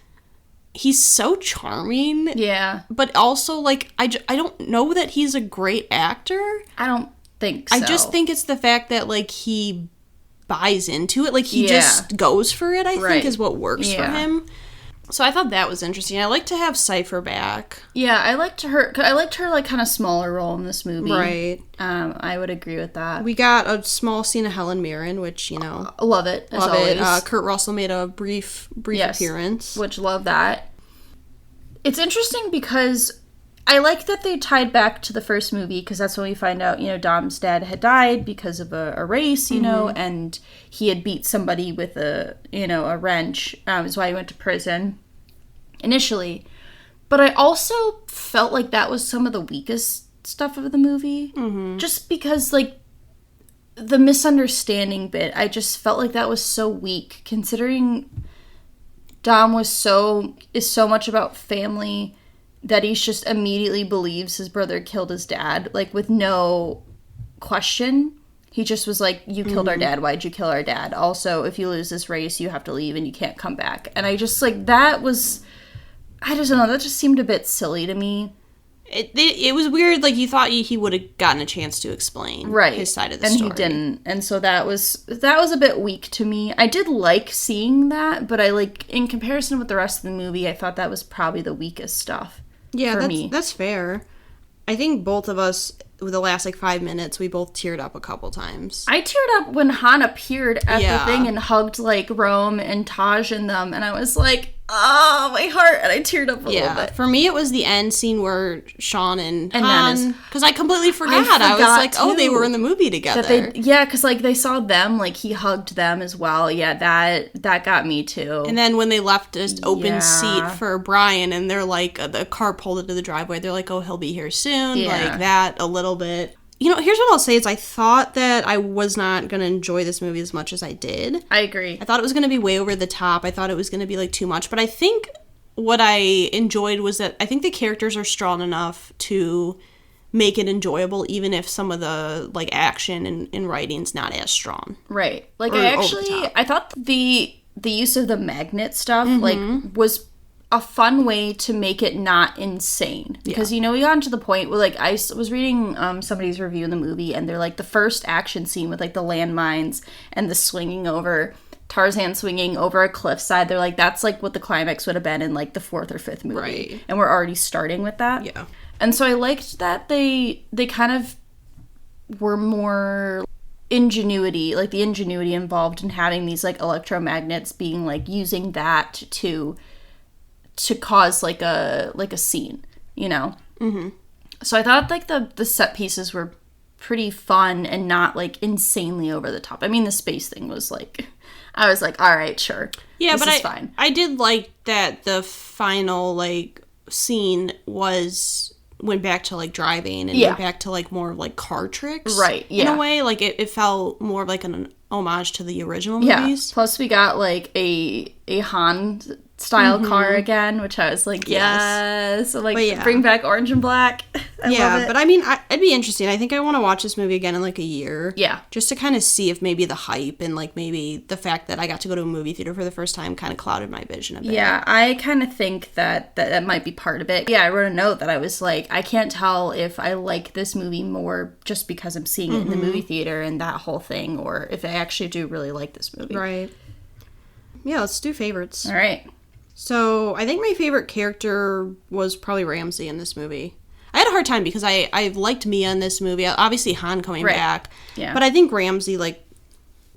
he's so charming. Yeah. But also, like, I don't know that he's a great actor. I don't think so. I just think it's the fact that, like, he buys into it. Like, he just goes for it, I think, is what works for him. So I thought that was interesting. I like to have Cypher back. Yeah, I liked her, like, kind of smaller role in this movie. Right. I would agree with that. We got a small scene of Helen Mirren, which, you know. Love it, as always. Kurt Russell made a brief appearance. Which, love that. It's interesting because I like that they tied back to the first movie, because that's when we find out, you know, Dom's dad had died because of a race, you know, and he had beat somebody with a wrench. Is why he went to prison initially. But I also felt like that was some of the weakest stuff of the movie. Just because, like, the misunderstanding bit, I just felt like that was so weak, considering Dom is so much about family that he just immediately believes his brother killed his dad, like, with no question. He just was like, you killed our dad. Why'd you kill our dad? Also, if you lose this race, you have to leave and you can't come back. And I just, like, that was, I just don't know, that just seemed a bit silly to me. It was weird, like, you thought he would have gotten a chance to explain his side of the story. And he didn't. And so that was a bit weak to me. I did like seeing that, but I, like, in comparison with the rest of the movie, I thought that was probably the weakest stuff. Yeah, that's fair. I think both of us, with the last, like, 5 minutes, we both teared up a couple times. I teared up when Han appeared at the thing and hugged, like, Rome and Taj and them, and I was like, oh, my heart, and I teared up a little bit. For me, it was the end scene where Sean and Han, because I completely forgot. I was like, too, they were in the movie together. Because, like, they saw them, like, he hugged them as well. Yeah, that got me, too. And then when they left this open seat for Brian, and they're like, the car pulled into the driveway, they're like, oh, he'll be here soon. Like, that a little bit. You know, here's what I'll say is I thought that I was not going to enjoy this movie as much as I did. I agree. I thought it was going to be way over the top. I thought it was going to be, like, too much. But I think what I enjoyed was that I think the characters are strong enough to make it enjoyable, even if some of the, like, action and writing's not as strong. Right. Like, I thought the use of the magnet stuff, like, was a fun way to make it not insane. Because, you know, we got to the point where, like, I was reading somebody's review of the movie, and they're like, the first action scene with, like, the landmines and the swinging over, Tarzan swinging over a cliffside, they're like, that's, like, what the climax would have been in, like, the 4th or 5th movie. Right. And we're already starting with that. Yeah. And so I liked that they kind of were more ingenuity, like, the ingenuity involved in having these, like, electromagnets being, like, using that to cause, like a scene, you know? So I thought, like, the set pieces were pretty fun and not, like, insanely over the top. I mean, the space thing was, like, I was like, all right, sure. Yeah, this but is fine. I did like that the final, like, scene went back to, like, driving and went back to, like, more, like, car tricks. Right, yeah. In a way, like, it felt more like an homage to the original movies. Yeah, plus we got, like, a Han style car again, which I was like, yes. So, like, bring back orange and black. I love it. But I mean, it'd be interesting. I think I want to watch this movie again in, like, a year. Yeah. Just to kind of see if maybe the hype and, like, maybe the fact that I got to go to a movie theater for the first time kind of clouded my vision a bit. Yeah, I kind of think that might be part of it. Yeah, I wrote a note that I was like, I can't tell if I like this movie more just because I'm seeing it in the movie theater and that whole thing, or if I actually do really like this movie. Right. Yeah, let's do favorites. All right. So, I think my favorite character was probably Ramsey in this movie. I had a hard time because I liked Mia in this movie. Obviously, Han coming back. Yeah. But I think Ramsey, like,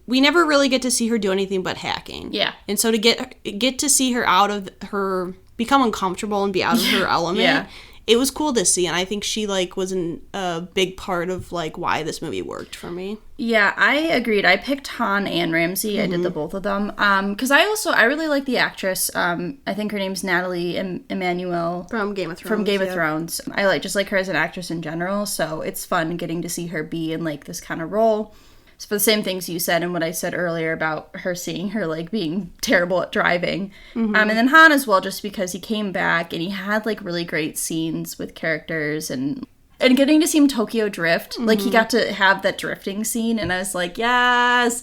we never really get to see her do anything but hacking. Yeah. And so to get to see her out of her, become uncomfortable and be out of her element, it was cool to see. And I think she, like, was a big part of, like, why this movie worked for me. Yeah, I agreed. I picked Han and Ramsey. I did the both of them. Because I really like the actress. I think her name's Natalie Emmanuel. From Game of Thrones. From Game of Thrones. I just like her as an actress in general. So it's fun getting to see her be in, like, this kind of role. for the same things you said and what I said earlier about her seeing her, like, being terrible at driving. And then Han as well, just because he came back and he had, like, really great scenes with characters and getting to see him Tokyo drift. Like, he got to have that drifting scene, and I was like, yes!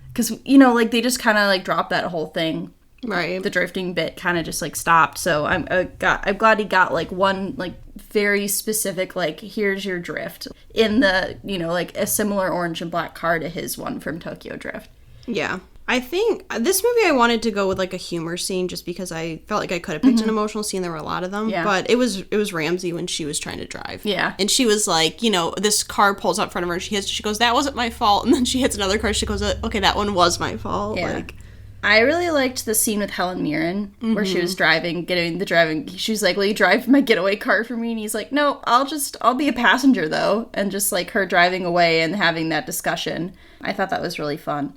Because, you know, like, they just kind of, like, dropped that whole thing. Right. The drifting bit kind of just, like, stopped. So I'm glad he got, like, one, like, very specific, like, here's your drift in the, you know, like, a similar orange and black car to his one from Tokyo Drift. Yeah. I think this movie I wanted to go with, like, a humor scene just because I felt like I could have picked an emotional scene. There were a lot of them. Yeah. But it was Ramsey when she was trying to drive. Yeah. And she was like, you know, this car pulls up in front of her and she goes, that wasn't my fault. And then she hits another car. She goes, okay, that one was my fault. Yeah. Like, I really liked the scene with Helen Mirren where she was driving. She was like, will you drive my getaway car for me? And he's like, no, I'll be a passenger though. And just like her driving away and having that discussion. I thought that was really fun.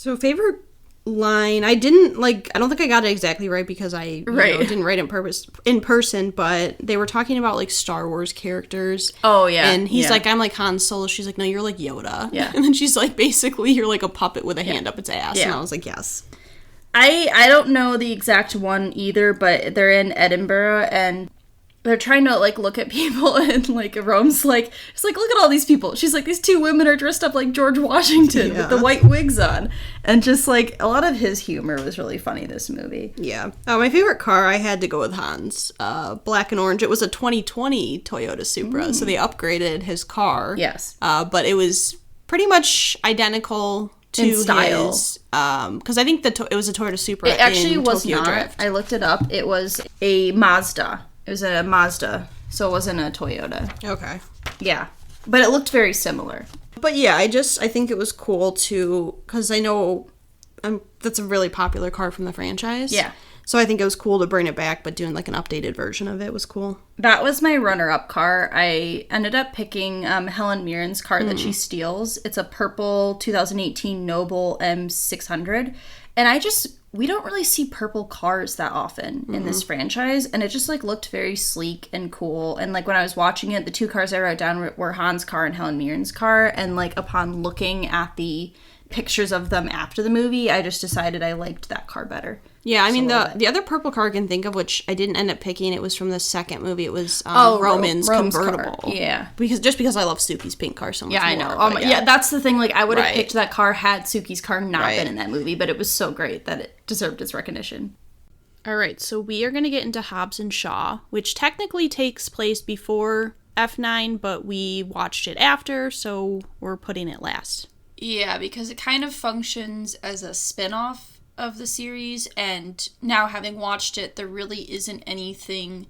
so favorite line, I don't think I got it exactly right because I you know, didn't write it in person, but they were talking about like Star Wars characters. Oh yeah. And he's like, I'm like Han Solo. She's like, no, you're like Yoda. Yeah. And then she's like, basically you're like a puppet with a hand up its ass. Yeah. And I was like, yes. I don't know the exact one either, but they're in Edinburgh and they're trying to like look at people and like Rome's like, it's like, look at all these people. She's like, these two women are dressed up like George Washington with the white wigs on. And just like a lot of his humor was really funny this movie. Yeah. My favorite car, I had to go with Han's. Black and orange. It was a 2020 Toyota Supra, so they upgraded his car. Yes. But it was pretty much identical to In style. his, because I think it was a Toyota Supra. It actually in was Tokyo not. Drift. I looked it up. It was a Mazda. It was a Mazda, so it wasn't a Toyota. Okay. Yeah. But it looked very similar. But yeah, I think it was cool to, because I know that's a really popular car from the franchise. Yeah. So I think it was cool to bring it back, but doing like an updated version of it was cool. That was my runner-up car. I ended up picking Helen Mirren's car that she steals. It's a purple 2018 Noble M600. And we don't really see purple cars that often in this franchise. And it just like looked very sleek and cool. And like when I was watching it, the two cars I wrote down were Han's car and Helen Mirren's car. And like upon looking at the pictures of them after the movie, I just decided I liked that car better. Yeah, I mean, the other purple car I can think of, which I didn't end up picking, it was from the second movie. It was Roman's convertible. Car. Yeah. Because I love Suki's pink car so much more. Yeah, I know. Yeah, that's the thing. Like, I would have picked that car had Suki's car not been in that movie, but it was so great that it deserved its recognition. All right, so we are going to get into Hobbs and Shaw, which technically takes place before F9, but we watched it after, so we're putting it last. Yeah, because it kind of functions as a spin-off of the series, and now having watched it, there really isn't anything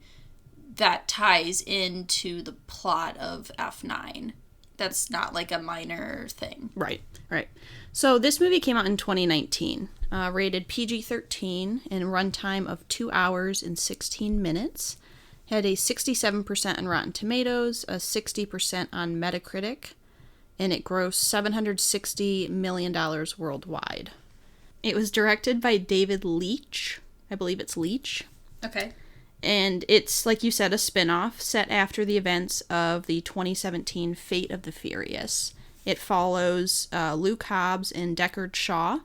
that ties into the plot of F9. That's not like a minor thing. Right. So this movie came out in 2019, rated PG-13 and runtime of 2 hours and 16 minutes. Had a 67% on Rotten Tomatoes, a 60% on Metacritic, and it grossed $760 million worldwide. It was directed by David Leitch. I believe it's Leitch. Okay. And it's, like you said, a spin-off set after the events of the 2017 Fate of the Furious. It follows Luke Hobbs and Deckard Shaw,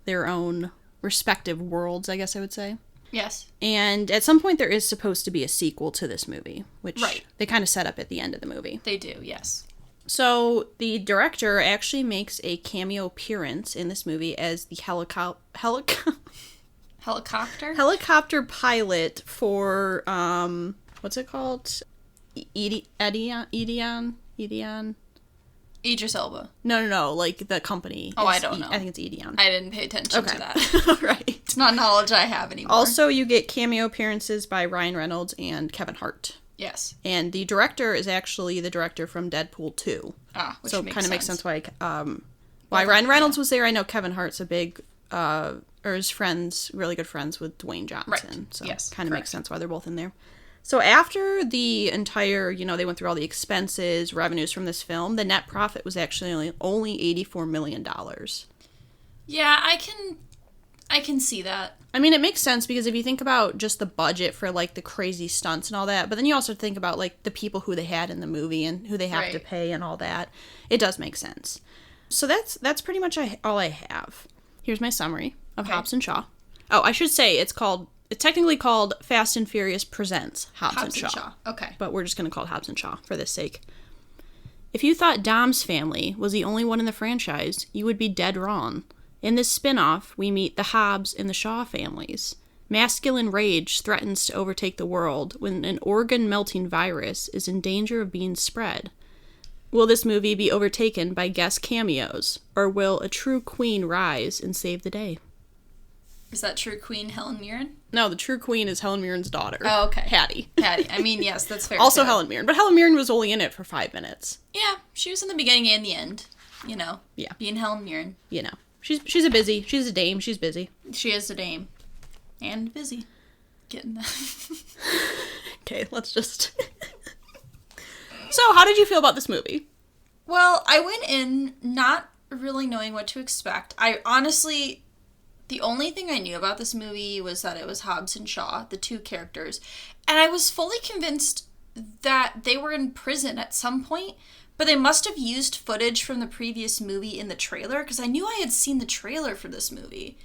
their own respective worlds, I guess I would say. Yes. And at some point there is supposed to be a sequel to this movie, which they kind of set up at the end of the movie. They do, yes. So the director actually makes a cameo appearance in this movie as the helicopter pilot for what's it called? Edion. Idris Elba. No, like the company. Oh, I don't know. I think it's Edion. I didn't pay attention to that. Right. It's not knowledge I have anymore. Also, you get cameo appearances by Ryan Reynolds and Kevin Hart. Yes. And the director is actually the director from Deadpool 2. Which so makes kind of sense. makes sense why Ryan Reynolds was there. I know Kevin Hart's a big, or his friends, really good friends with Dwayne Johnson. Right. So yes, kind of makes sense why they're both in there. So after the entire, they went through all the expenses, revenues from this film, the net profit was actually only $84 million. Yeah, I can see that. I mean, it makes sense because if you think about just the budget for, like, the crazy stunts and all that, but then you also think about, like, the people who they had in the movie and who they have to pay and all that, it does make sense. So that's pretty much all I have. Here's my summary of Okay. Hobbs and Shaw. Oh, I should say it's technically called Fast and Furious Presents Hobbs and Shaw. Okay. But we're just going to call it Hobbs and Shaw for this sake. If you thought Dom's family was the only one in the franchise, you would be dead wrong. In this spin-off, we meet the Hobbs and the Shaw families. Masculine rage threatens to overtake the world when an organ-melting virus is in danger of being spread. Will this movie be overtaken by guest cameos, or will a true queen rise and save the day? Is that true Queen Helen Mirren? No, the true queen is Helen Mirren's daughter. Oh, okay. Hattie. Hattie. I mean, yes, that's fair. Also too. Helen Mirren, but Helen Mirren was only in it for 5 minutes. Yeah, she was in the beginning and the end. You know. Yeah. Being Helen Mirren. You know, she's a dame. She's busy. She is a dame. And busy. Getting that. Okay, let's just. So, how did you feel about this movie? Well, I went in not really knowing what to expect. I honestly, the only thing I knew about this movie was that it was Hobbs and Shaw, the two characters. And I was fully convinced that they were in prison at some point, but they must have used footage from the previous movie in the trailer, because I knew I had seen the trailer for this movie.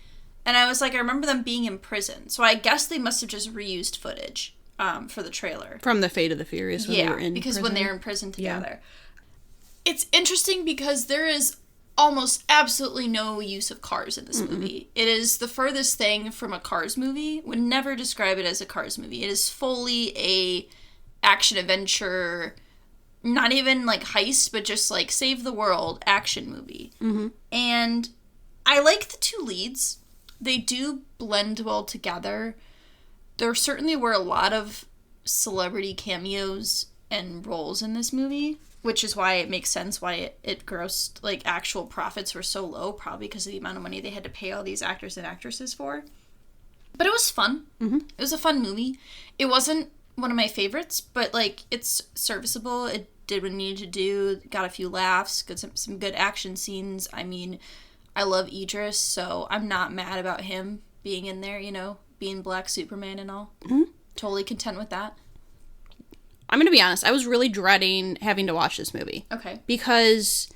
And I was like, I remember them being in prison. So I guess they must have just reused footage for the trailer. From the Fate of the Furious when they were in because prison. when they're in prison together. It's interesting because there is almost absolutely no use of cars in this movie. It is the furthest thing from a Cars movie. Would never describe it as a Cars movie. It is fully a action adventure, not even like heist, but just like save the world action movie. Mm-hmm. And I like the two leads. They do blend well together. There certainly were a lot of celebrity cameos and roles in this movie, which is why it makes sense why it grossed, like, actual profits were so low, probably because of the amount of money they had to pay all these actors and actresses for. But it was fun. Mm-hmm. It was a fun movie. It wasn't one of my favorites, but, like, it's serviceable. It did what it needed to do. Got a few laughs. Got some good action scenes. I mean, I love Idris, so I'm not mad about him being in there, you know, being Black Superman and all. Mm-hmm. Totally content with that. I'm going to be honest, I was really dreading having to watch this movie. Okay. Because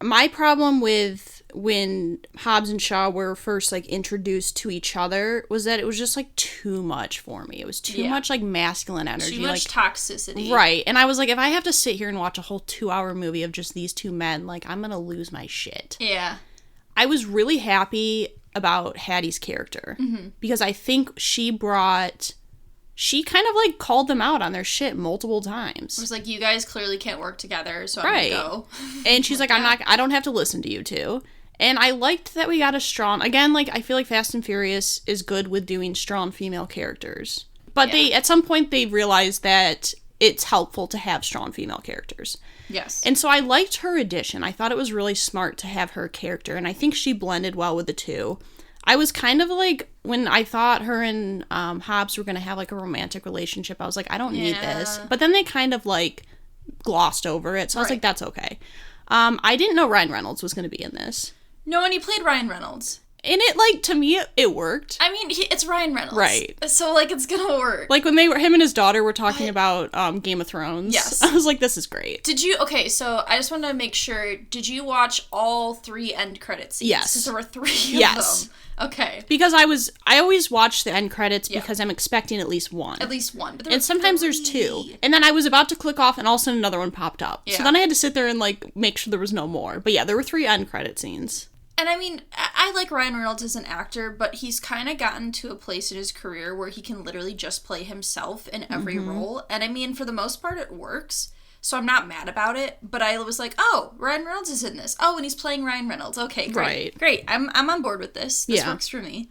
my problem with when Hobbs and Shaw were first, like, introduced to each other was that it was just, like, too much for me. It was too much, like, masculine energy. Too much toxicity. Right. And I was like, if I have to sit here and watch a whole 2-hour movie of just these two men, like, I'm going to lose my shit. Yeah. I was really happy about Hattie's character. Mm-hmm. Because I think she kind of, like, called them out on their shit multiple times. It was like, you guys clearly can't work together, so I'm gonna go. And she's like, I don't have to listen to you two. And I liked that we got a strong, again, like, I feel like Fast and Furious is good with doing strong female characters. But at some point, they realized that it's helpful to have strong female characters. Yes. And so I liked her addition. I thought it was really smart to have her character, and I think she blended well with the two. I was kind of like, when I thought her and Hobbs were going to have, like, a romantic relationship, I was like, I don't need this. But then they kind of, like, glossed over it, so I was like, that's okay. I didn't know Ryan Reynolds was going to be in this. No, and he played Ryan Reynolds. And it, like, to me, it worked. I mean, it's Ryan Reynolds. Right. So, like, it's gonna work. Like, when him and his daughter were talking about Game of Thrones. Yes. I was like, this is great. Okay, so I just want to make sure, did you watch all 3 end credit scenes? Yes. Because there were 3 of them. Okay. Because I always watch the end credits because I'm expecting at least one. At least one. But and sometimes there's 2. And then I was about to click off and all of a sudden another one popped up. Yeah. So then I had to sit there and, like, make sure there was no more. But yeah, there were 3 end credit scenes. And I mean, I like Ryan Reynolds as an actor, but he's kind of gotten to a place in his career where he can literally just play himself in every role. And I mean, for the most part, it works. So I'm not mad about it. But I was like, oh, Ryan Reynolds is in this. Oh, and he's playing Ryan Reynolds. Okay, great. Right. Great. I'm on board with this. This works for me.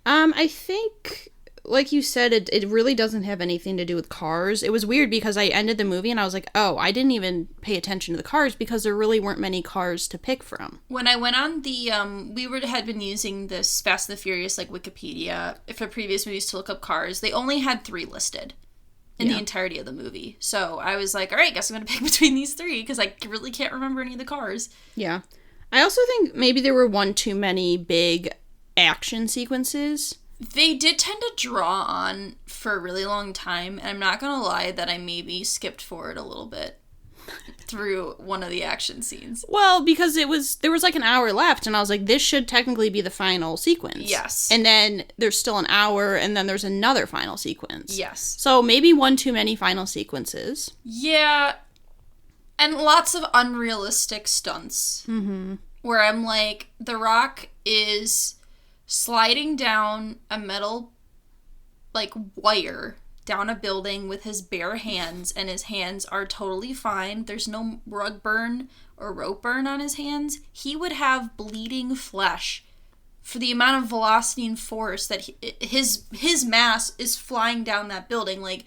I think, like you said, it really doesn't have anything to do with cars. It was weird because I ended the movie and I was like, oh, I didn't even pay attention to the cars because there really weren't many cars to pick from. When I went on the, had been using this Fast and the Furious, like, Wikipedia for previous movies to look up cars. They only had 3 listed in the entirety of the movie. So I was like, all right, guess I'm going to pick between these 3 because I really can't remember any of the cars. Yeah. I also think maybe there were one too many big action sequences. They did tend to draw on for a really long time, and I'm not gonna lie that I maybe skipped forward a little bit. through one of the action scenes. Well, because there was like an hour left, and I was like, this should technically be the final sequence. Yes. And then there's still an hour, and then there's another final sequence. Yes. So maybe one too many final sequences. Yeah. And lots of unrealistic stunts. Mm-hmm. Where I'm like, The Rock is sliding down a metal, like, wire down a building with his bare hands, and his hands are totally fine. There's no rug burn or rope burn on his hands. He would have bleeding flesh for the amount of velocity and force that his mass is flying down that building. Like,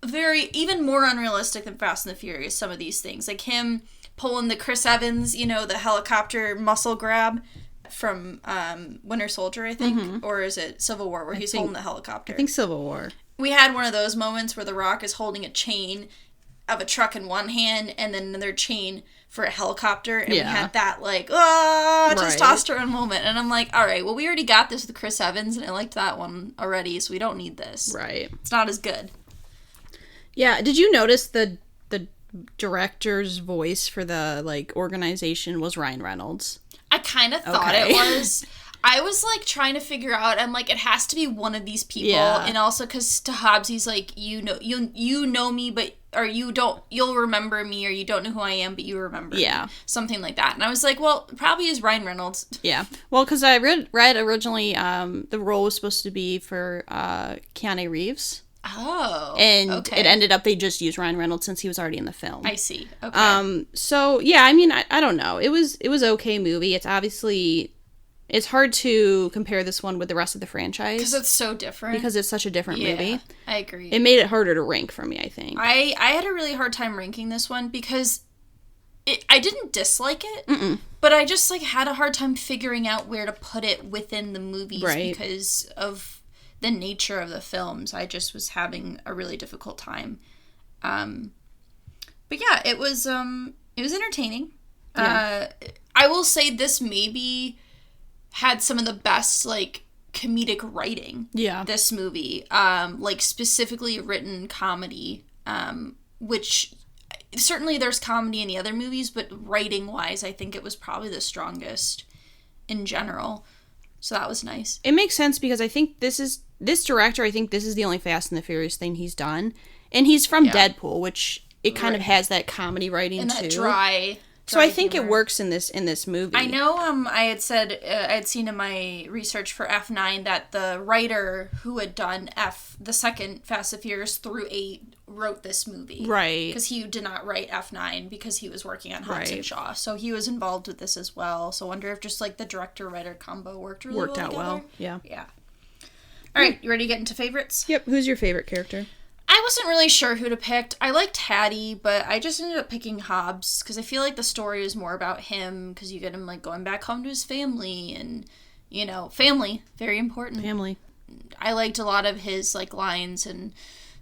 even more unrealistic than Fast and the Furious, some of these things. Like him pulling the Chris Evans, the helicopter muscle grab from Winter Soldier, I think. Mm-hmm. Or is it Civil War, where he's holding the helicopter? I think Civil War. We had one of those moments where The Rock is holding a chain of a truck in one hand and then another chain for a helicopter. And we had that, like, testosterone moment. And I'm like, all right, well, we already got this with Chris Evans, and I liked that one already, so we don't need this. Right. It's not as good. Yeah, did you notice the director's voice for the, like, organization was Ryan Reynolds? I kind of thought it was. I was, like, trying to figure out, I'm like, it has to be one of these people. Yeah. And also, because to Hobbs, he's like, you know me, but, or you'll remember me, or you don't know who I am, but you remember me. Something like that. And I was like, well, probably is Ryan Reynolds. Yeah. Well, because I read originally, the role was supposed to be for Keanu Reeves. Oh. And okay. it ended up they just used Ryan Reynolds since he was already in the film. I see. Okay. So, yeah, I mean, I don't know. It was okay movie. It's obviously... It's hard to compare this one with the rest of the franchise. Because it's so different. Because it's such a different movie. I agree. It made it harder to rank for me, I think. I had a really hard time ranking this one because I didn't dislike it, but I just, like, had a hard time figuring out where to put it within the movies because of the nature of the films. I just was having a really difficult time. But yeah, it was entertaining. Yeah. I will say this maybe had some of the best, like, comedic writing. Yeah. This movie. Like, specifically written comedy. Which, certainly there's comedy in the other movies, but writing-wise, I think it was probably the strongest in general. So that was nice. It makes sense because I think this director, I think this is the only Fast and the Furious thing he's done. And he's from Deadpool, which it kind of has that comedy writing, and too. And that dry So I think humor. it works in this movie. I know I had said, I had seen in my research for F9 that the writer who had done the second Fast and Furious through 8 wrote this movie. Right. Because he did not write F9 because he was working on Hobbs and Shaw. So he was involved with this as well. So I wonder if just, like, the director-writer combo worked out together. Well. Yeah. Yeah. All right, you ready to get into favorites? Yep. Who's your favorite character? I wasn't really sure who to pick. I liked Hattie, but I just ended up picking Hobbs because I feel like the story is more about him because you get him, like, going back home to his family and, family, very important. Family. I liked a lot of his, like, lines and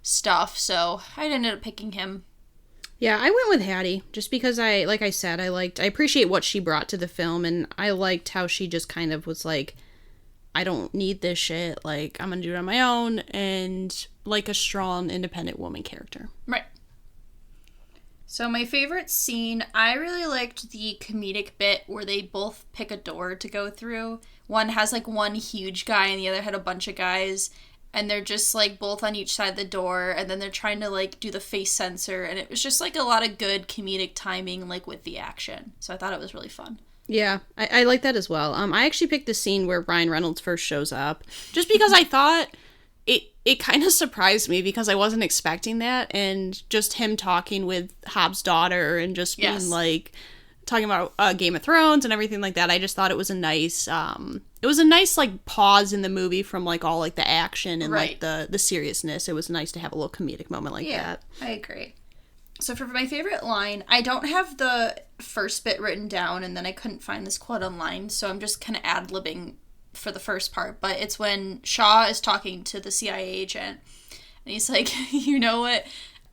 stuff, so I ended up picking him. Yeah, I went with Hattie just because I appreciate what she brought to the film, and I liked how she just kind of was like, I don't need this shit, like, I'm gonna do it on my own, and, like, a strong, independent woman character. Right. So my favorite scene, I really liked the comedic bit where they both pick a door to go through. One has, like, one huge guy, and the other had a bunch of guys, and they're just, like, both on each side of the door, and then they're trying to, like, do the face sensor, and it was just, like, a lot of good comedic timing, like, with the action. So I thought it was really fun. Yeah, I like that as well. I actually picked the scene where Ryan Reynolds first shows up, just because I thought it kind of surprised me because I wasn't expecting that, and just him talking with Hobbs' daughter and just being like talking about Game of Thrones and everything like that. I just thought it was a nice like pause in the movie from, like, all, like, the action and like the seriousness. It was nice to have a little comedic moment like that. I agree. So for my favorite line, I don't have the first bit written down, and then I couldn't find this quote online, so I'm just kind of ad-libbing for the first part, but it's when Shaw is talking to the CIA agent, and he's like, you know what,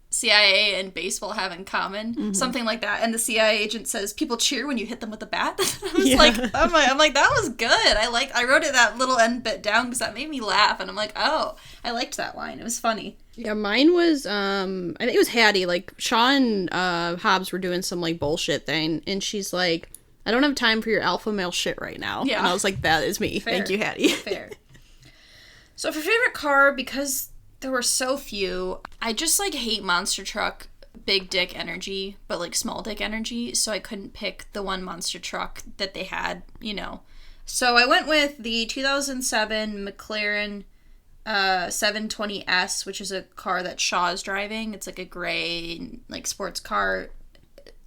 CIA and baseball have in common, something like that. And the CIA agent says, "People cheer when you hit them with a bat." I was like, I'm like, that was good. I wrote it that little end bit down because that made me laugh, and I'm like, oh, I liked that line. It was funny. Yeah, mine was I think it was Hattie. Like Shaw and Hobbs were doing some like bullshit thing, and she's like, "I don't have time for your alpha male shit right now." Yeah. And I was like, that is me. Fair. Thank you, Hattie. Fair. So for favorite car, because there were so few, I just like hate monster truck big dick energy, but like small dick energy, so I couldn't pick the one monster truck that they had, you know. So I went with the 2007 McLaren 720S, which is a car that Shaw is driving. It's like a gray like sports car.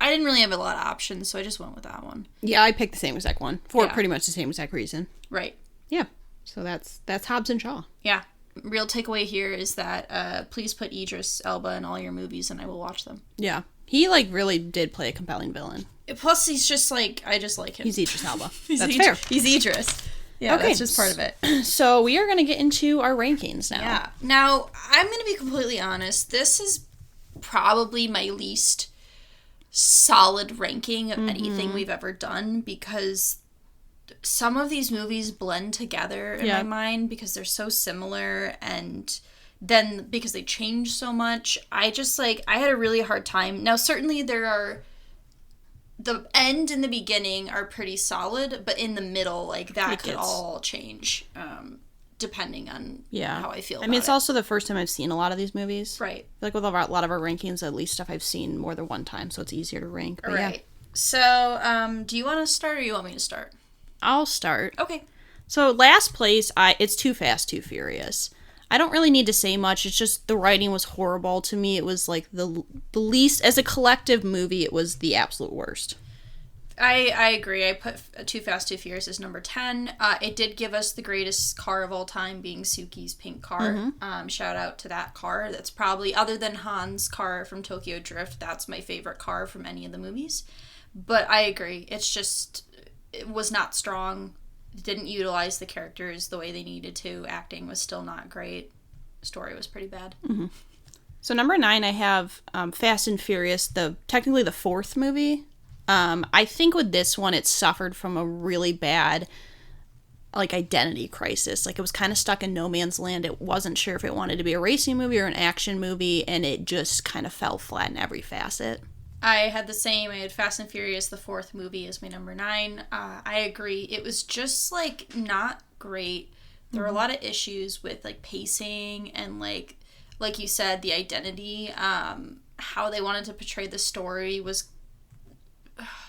I didn't really have a lot of options, so I just went with that one. Yeah, I picked the same exact one for Yeah. pretty much the same exact reason. Right. Yeah. So that's Hobbs and Shaw. Yeah. Real takeaway here is that please put Idris Elba in all your movies and I will watch them. Yeah. He like really did play a compelling villain. Plus, he's just like, I just like him. He's Idris Elba. He's That's Idris. fair. He's Idris. Yeah, Okay. that's just part of it. So we are going to get into our rankings now. Yeah. Now, I'm going to be completely honest. This is probably my least solid ranking of anything we've ever done because some of these movies blend together in my mind because they're so similar, and then because they change so much, I had a really hard time. Now, certainly there are, the end and the beginning are pretty solid, but in the middle, like, that could all change, depending on how I feel about it. I mean, it's also the first time I've seen a lot of these movies. Right. Like with a lot of our rankings, at least stuff I've seen more than one time, so it's easier to rank. But Right. So, do you want to start or you want me to start? I'll start. Okay. So last place, it's Too Fast, Too Furious. I don't really need to say much. It's just the writing was horrible to me. It was like the least, as a collective movie, it was the absolute worst. I agree. I put Too Fast, Too Furious as number 10. It did give us the greatest car of all time, being Suki's pink car. Shout out to that car. That's probably, other than Han's car from Tokyo Drift, that's my favorite car from any of the movies. But I agree. It's just, it was not strong. It didn't utilize the characters the way they needed to. Acting was still not great. Story was pretty bad. So number 9, I have Fast and Furious, technically the fourth movie. I think with this one, it suffered from a really bad, like, identity crisis. Like, it was kind of stuck in no man's land. It wasn't sure if it wanted to be a racing movie or an action movie, and it just kind of fell flat in every facet. I had the same. I had Fast and Furious, the fourth movie, as my number 9. I agree. It was just, like, not great. There were a lot of issues with, like, pacing and, like you said, the identity. How they wanted to portray the story was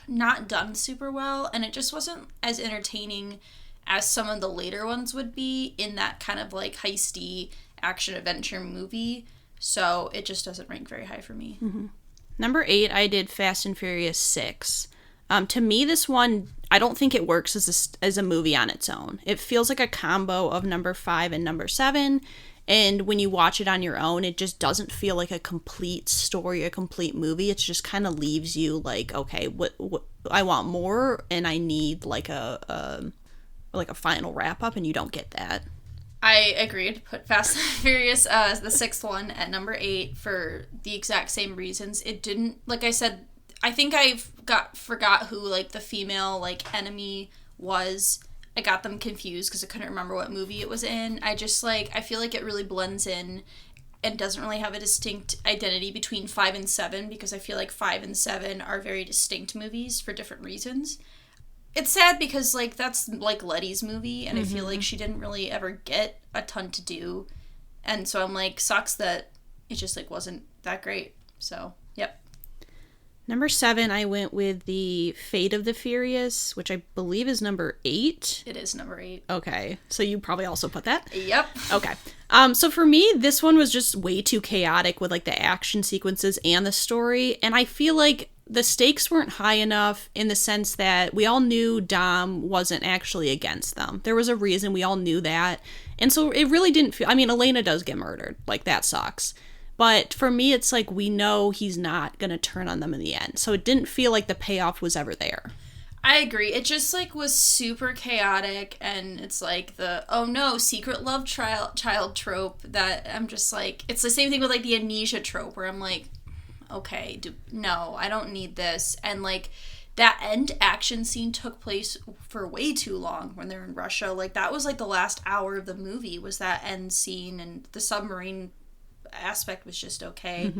not done super well, and it just wasn't as entertaining as some of the later ones would be in that kind of, like, heisty action-adventure movie. So it just doesn't rank very high for me. Number 8, I did Fast and Furious 6. To me, this one, I don't think it works as a movie on its own. It feels like a combo of number 5 and number 7, and when you watch it on your own, it just doesn't feel like a complete story, a complete movie. It just kind of leaves you like, okay, what I want more, and I need like a final wrap up, and you don't get that. I agreed to put Fast and Furious as the sixth one at number 8 for the exact same reasons. It didn't, like I said, I think I forgot who, like, the female, like, enemy was. I got them confused because I couldn't remember what movie it was in. I just, like, I feel like it really blends in and doesn't really have a distinct identity between 5 and 7, because I feel like 5 and 7 are very distinct movies for different reasons. It's sad because, like, that's, like, Letty's movie, and I feel like she didn't really ever get a ton to do. And so I'm like, sucks that it just, like, wasn't that great. So, yep. Number 7, I went with the Fate of the Furious, which I believe is number 8. It is number 8. Okay, so you probably also put that? Yep. Okay. So for me, this one was just way too chaotic with, like, the action sequences and the story, and I feel like the stakes weren't high enough in the sense that we all knew Dom wasn't actually against them. There was a reason, we all knew that. And so it really didn't feel, I mean, Elena does get murdered. Like, that sucks. But for me, it's like we know he's not going to turn on them in the end. So it didn't feel like the payoff was ever there. I agree. It just, like, was super chaotic, and it's like the, oh no, secret love child trope that I'm just like, it's the same thing with, like, the amnesia trope, where I'm like, okay, no, I don't need this. And, like, that end action scene took place for way too long when they're in Russia. Like, that was, like, the last hour of the movie was that end scene, and the submarine aspect was just okay.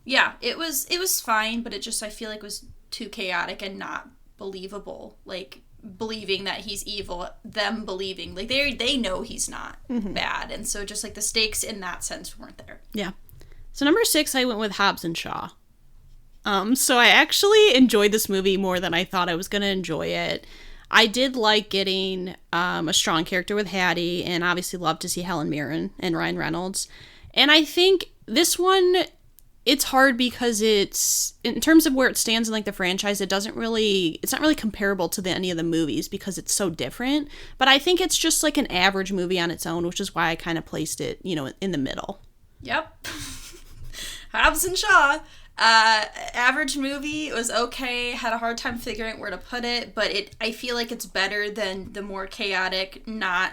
Yeah, it was fine, but it just, I feel like, was too chaotic and not believable. Like, believing that he's evil, them believing, like, they know he's not bad, and so just, like, the stakes in that sense weren't there. Yeah. So number 6, I went with Hobbs and Shaw. So I actually enjoyed this movie more than I thought I was going to enjoy it. I did like getting a strong character with Hattie, and obviously loved to see Helen Mirren and Ryan Reynolds. And I think this one, it's hard because it's, in terms of where it stands in, like, the franchise, it's not really comparable to any of the movies because it's so different. But I think it's just, like, an average movie on its own, which is why I kind of placed it, in the middle. Yep. Hobbs and Shaw. Average movie. It was okay. Had a hard time figuring out where to put it, but I feel like it's better than the more chaotic, not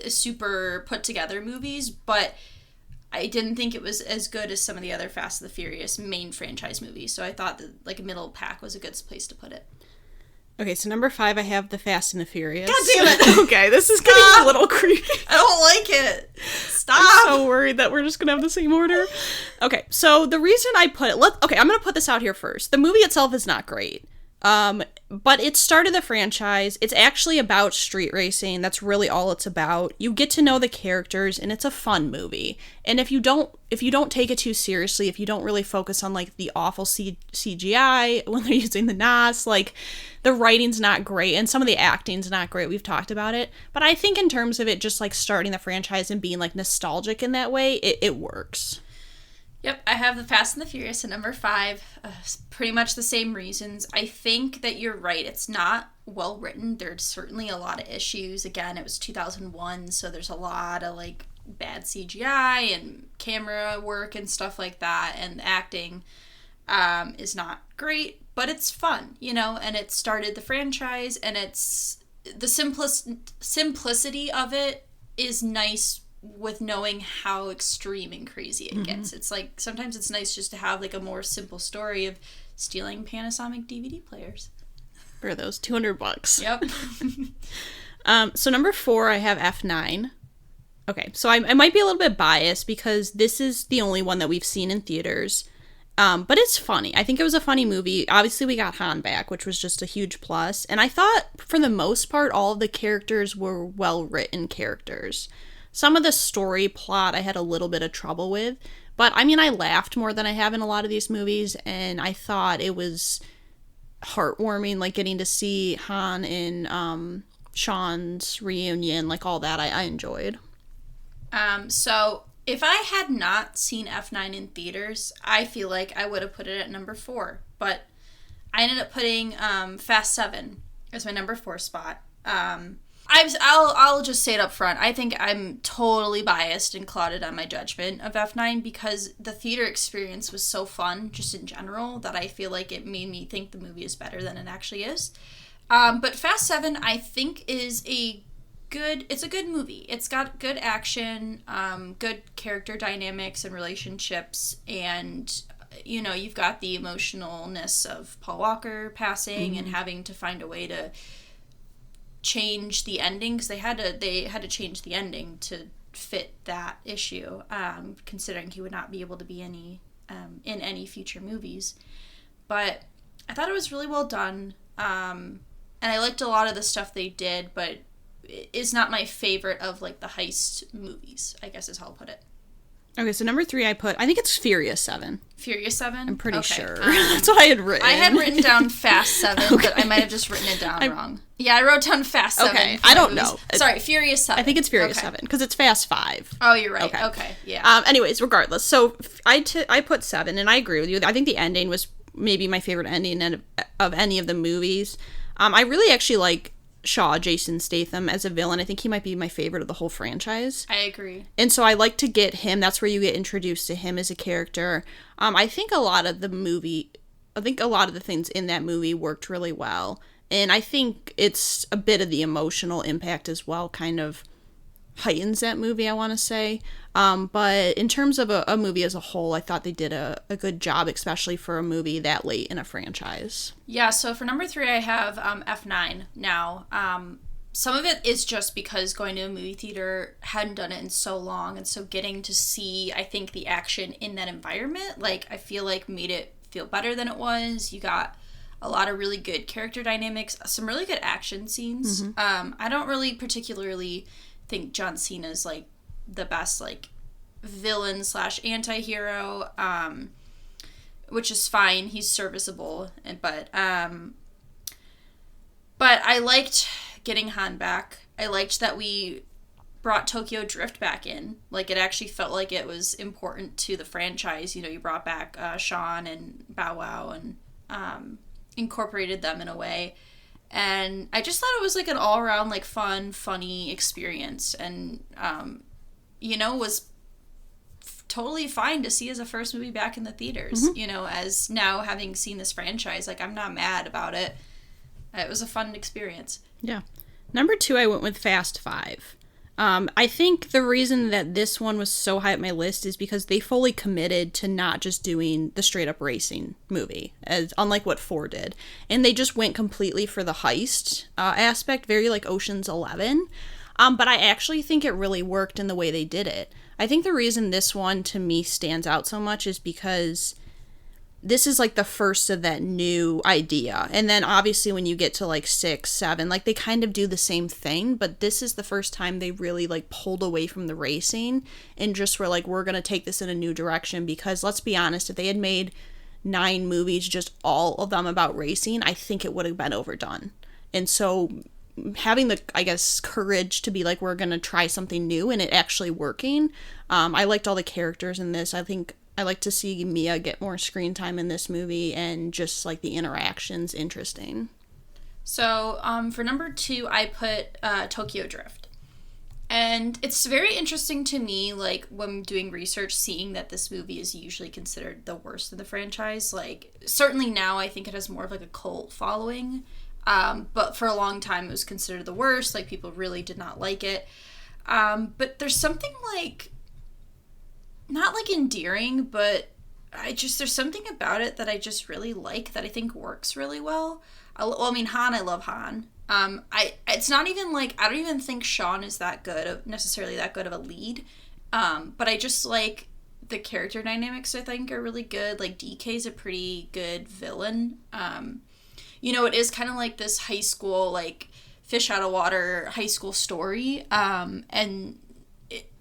super put together movies, but I didn't think it was as good as some of the other Fast and the Furious main franchise movies, so I thought that, like, a middle pack was a good place to put it. Okay, so number 5, I have The Fast and the Furious. God damn it! Okay, this is getting a little creepy. I don't like it. Stop! I'm so worried that we're just going to have the same order. Okay, so the reason I put it... I'm going to put this out here first. The movie itself is not great. But it started the franchise. It's actually about street racing. That's really all it's about. You get to know the characters, and it's a fun movie. And if you don't take it too seriously, if you don't really focus on, like, the awful CGI when they're using the NOS, like, the writing's not great, and some of the acting's not great. We've talked about it. But I think in terms of it just, like, starting the franchise and being, like, nostalgic in that way, it works. Yep, I have The Fast and the Furious at number 5. Pretty much the same reasons. I think that you're right. It's not well written. There's certainly a lot of issues. Again, it was 2001, so there's a lot of, like, bad CGI and camera work and stuff like that. And the acting is not great, but it's fun, and it started the franchise, and it's the simplicity of it is nice with knowing how extreme and crazy it gets. It's like, sometimes it's nice just to have, like, a more simple story of stealing Panasonic DVD players. For those $200. Yep. So number 4, I have F9. Okay, so I might be a little bit biased because this is the only one that we've seen in theaters. But it's funny. I think it was a funny movie. Obviously, we got Han back, which was just a huge plus. And I thought, for the most part, all of the characters were well-written characters. Some of the story plot I had a little bit of trouble with, but I mean, I laughed more than I have in a lot of these movies, and I thought it was heartwarming, like, getting to see Han and Sean's reunion, like, all that I enjoyed. So if I had not seen F9 in theaters, I feel like I would have put it at number 4, but I ended up putting Fast 7 as my number 4 spot. I'll just say it up front. I think I'm totally biased and clouded on my judgment of F9 because the theater experience was so fun, just in general, that I feel like it made me think the movie is better than it actually is. But Fast 7, I think, is a good movie. It's got good action, good character dynamics and relationships, and, you've got the emotionalness of Paul Walker passing and having to find a way to change the ending, because they had to change the ending to fit that issue, considering he would not be able to be in any future movies. But I thought it was really well done, and I liked a lot of the stuff they did, but it's not my favorite of, like, the heist movies, I guess is how I'll put it. Okay, so number 3 I think it's Furious 7. Furious 7? I'm pretty sure. That's what I had written. I had written down Fast 7, but I might have just written it down wrong. Yeah, I wrote down Fast 7. Okay, I don't know. Sorry, Furious 7. I think it's Furious 7, because it's Fast 5. Oh, you're right. Okay, yeah. Anyways, regardless, so I put 7, and I agree with you. I think the ending was maybe my favorite ending of any of the movies. I really actually like Jason Statham as a villain. I think he might be my favorite of the whole franchise. I agree. And so I like to get him. That's where you get introduced to him as a character. I think a lot of the I think a lot of the things in that movie worked really well. And I think it's a bit of the emotional impact as well, kind of heightens that movie, I want to say. But in terms of a movie as a whole, I thought they did a good job, especially for a movie that late in a franchise. Yeah, so for number 3, I have F9 now. Some of it is just because going to a movie theater, hadn't done it in so long, and so getting to see, I think, the action in that environment, like, I feel like made it feel better than it was. You got a lot of really good character dynamics, some really good action scenes. I don't really particularly think John Cena's, like, the best, like, villain / anti-hero, which is fine. He's serviceable, but I liked getting Han back. I liked that we brought Tokyo Drift back in. Like, it actually felt like it was important to the franchise. You know, you brought back Sean and Bow Wow and incorporated them in a way. And I just thought it was, like, an all-around, like, fun, funny experience. And, you know, was totally fine to see as a first movie back in the theaters. You know, as now having seen this franchise, like, I'm not mad about it. It was a fun experience. Yeah. Number 2, I went with Fast 5. I think the reason that this one was so high up my list is because they fully committed to not just doing the straight up racing movie, as unlike what 4 did. And they just went completely for the heist aspect, very like Ocean's 11. But I actually think it really worked in the way they did it. I think the reason this one to me stands out so much is because this is like the first of that new idea. And then obviously when you get to like 6, 7, like they kind of do the same thing, but this is the first time they really like pulled away from the racing and just were like, we're going to take this in a new direction. Because let's be honest, if they had made 9 movies, just all of them about racing, I think it would have been overdone. And so having the, I guess, courage to be like, we're going to try something new and it actually working. I liked all the characters in this. I think I like to see Mia get more screen time in this movie and just like the interactions interesting. So for number 2, I put Tokyo Drift. And it's very interesting to me, like, when doing research, seeing that this movie is usually considered the worst in the franchise. Like, certainly now I think it has more of like a cult following. But for a long time it was considered the worst. Like, people really did not like it. But there's something like, not like endearing, but there's something about it that I just really like, that I think works really well. I mean, Han, I love Han. It's not even like, I don't even think Sean is necessarily that good of a lead. But I just like the character dynamics, I think, are really good. Like, DK's a pretty good villain. You know, it is kind of like this high school, like, fish out of water high school story.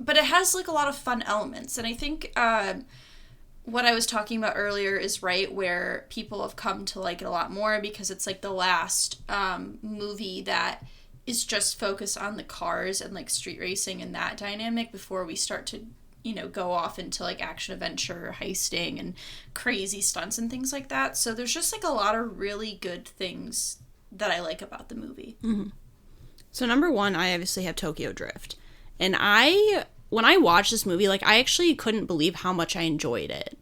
But it has, like, a lot of fun elements. And I think what I was talking about earlier is right, where people have come to like it a lot more because it's, like, the last movie that is just focused on the cars and, like, street racing and that dynamic before we start to, you know, go off into, like, action-adventure, heisting, and crazy stunts and things like that. So there's just, like, a lot of really good things that I like about the movie. Mm-hmm. So number 1, I obviously have Tokyo Drift. And when I watched this movie, like, I actually couldn't believe how much I enjoyed it.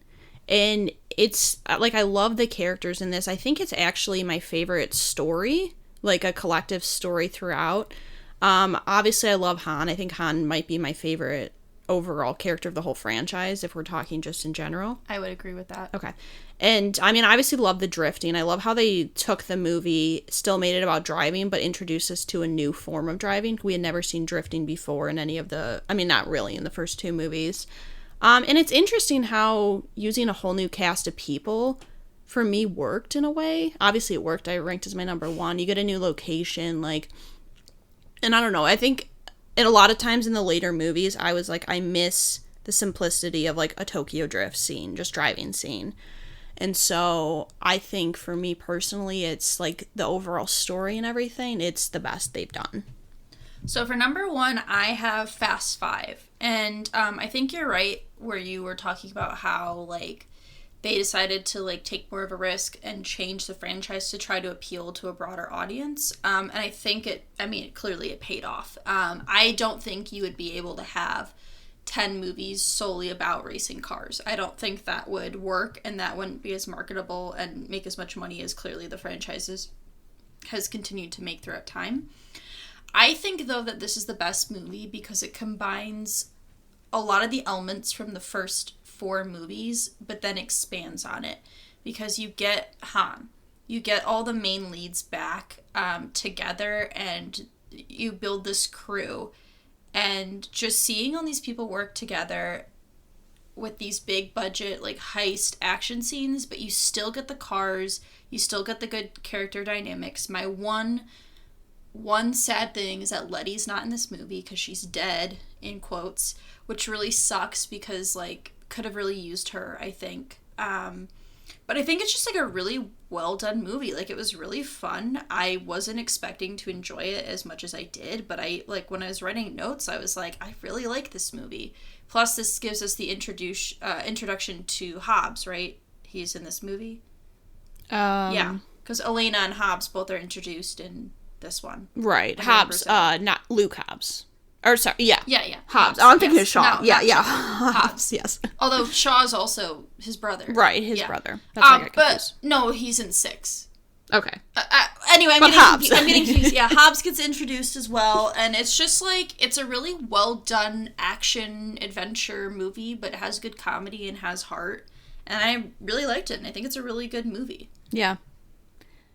And it's, like, I love the characters in this. I think it's actually my favorite story, like, a collective story throughout. Obviously, I love Han. I think Han might be my favorite overall character of the whole franchise, if we're talking just in general. I would agree with that. Okay. And, I mean, I obviously love the drifting. I love how they took the movie, still made it about driving, but introduced us to a new form of driving. We had never seen drifting before in any of the, I mean, not really in the first 2 movies. And it's interesting how using a whole new cast of people, for me, worked in a way. Obviously, it worked. I ranked as my number 1. You get a new location, like, and I don't know. I think, and a lot of times in the later movies, I was like, I miss the simplicity of, like, a Tokyo Drift scene, just driving scene. And so I think for me personally, it's like the overall story and everything, it's the best they've done. So for number 1, I have Fast 5. And I think you're right where you were talking about how, like, they decided to, like, take more of a risk and change the franchise to try to appeal to a broader audience. And I think clearly it paid off. I don't think you would be able to have 10 movies solely about racing cars. I don't think that would work, and that wouldn't be as marketable and make as much money as clearly the franchises has continued to make throughout time. I think, though, that this is the best movie because it combines a lot of the elements from the first 4 movies, but then expands on it. Because you get Han, you get all the main leads back together, and you build this crew. And just seeing all these people work together with these big budget, like, heist action scenes, but you still get the cars, you still get the good character dynamics. My one sad thing is that Letty's not in this movie because she's dead, in quotes, which really sucks because, like, could have really used her, I think. But I think it's just, like, a really well-done movie. Like, it was really fun. I wasn't expecting to enjoy it as much as I did, but when I was writing notes, I was like, I really like this movie. Plus, this gives us the introduction to Hobbs, right? He's in this movie? Yeah, because Elena and Hobbs both are introduced in this one. Right. Hobbs, not Luke Hobbs. Or, sorry, yeah. Yeah. Hobbs. I'm thinking of Shaw. No, yeah. Hobbs. Yes. Although Shaw's also his brother. Right, his brother. That's why I got confused. But, no, he's in 6. Okay. Anyway, Hobbs. I'm getting confused. Yeah, Hobbs gets introduced as well, and it's just, like, it's a really well-done action adventure movie, but it has good comedy and has heart, and I really liked it, and I think it's a really good movie. Yeah.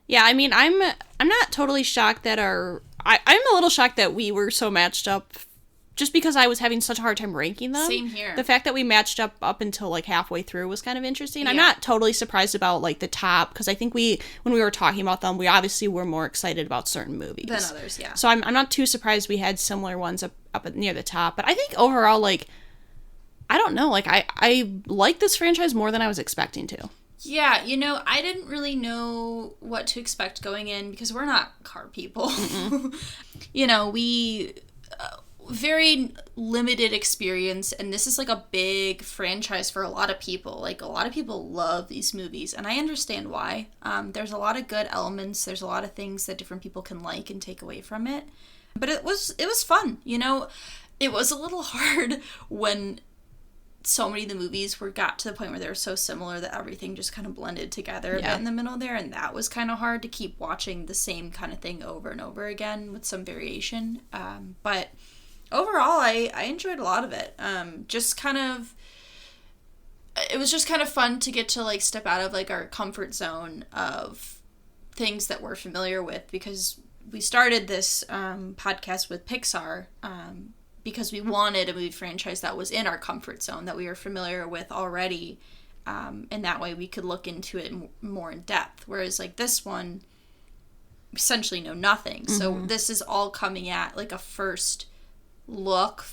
Yeah, I mean, I'm not totally shocked that I'm a little shocked that we were so matched up just because I was having such a hard time ranking them. Same here. The fact that we matched up until, like, halfway through was kind of interesting. Yeah. I'm not totally surprised about, like, the top, because I think when we were talking about them, we obviously were more excited about certain movies than others, yeah. So I'm not too surprised we had similar ones up near the top. But I think overall, like, I don't know, like, I like this franchise more than I was expecting to. Yeah, I didn't really know what to expect going in because we're not car people. We very limited experience, and this is, like, a big franchise for a lot of people. Like, a lot of people love these movies, and I understand why. There's a lot of good elements. There's a lot of things that different people can like and take away from it. But it was fun, It was a little hard when so many of the movies got to the point where they were so similar that everything just kind of blended together a bit in the middle there, and that was kind of hard to keep watching the same kind of thing over and over again with some variation. But overall, I enjoyed a lot of it. It was just kind of fun to get to, like, step out of, like, our comfort zone of things that we're familiar with, because we started this podcast with Pixar because we wanted a movie franchise that was in our comfort zone, that we were familiar with already, and that way we could look into it more in depth. Whereas, like, this one, essentially know nothing. Mm-hmm. So this is all coming at, like, a first look,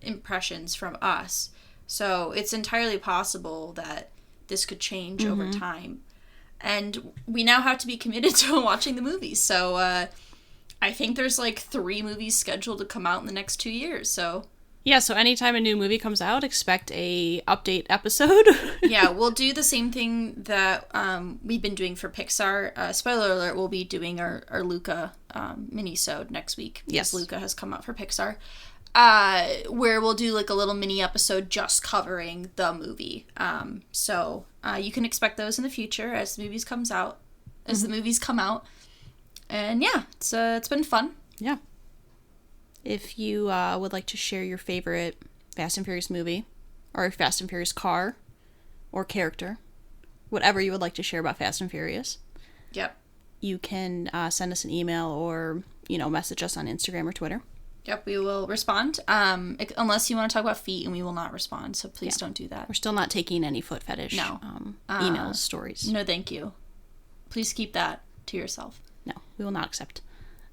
impressions from us. So it's entirely possible that this could change over time. And we now have to be committed to watching the movies. So, I think there's, like, 3 movies scheduled to come out in the next 2 years, so... Yeah, so anytime a new movie comes out, expect a update episode. Yeah, we'll do the same thing that we've been doing for Pixar. Spoiler alert, we'll be doing our Luca mini-sode next week. Yes. Luca has come out for Pixar. Where we'll do, like, a little mini episode just covering the movie. So you can expect those in the future as the movies come out. And yeah, it's been fun. Yeah. If you would like to share your favorite Fast and Furious movie, or Fast and Furious car, or character, whatever you would like to share about Fast and Furious. Yep. You can send us an email or, message us on Instagram or Twitter. Yep, we will respond. Unless you want to talk about feet, and we will not respond, so please don't do that. We're still not taking any foot fetish emails, stories. No, thank you. Please keep that to yourself. No, we will not accept.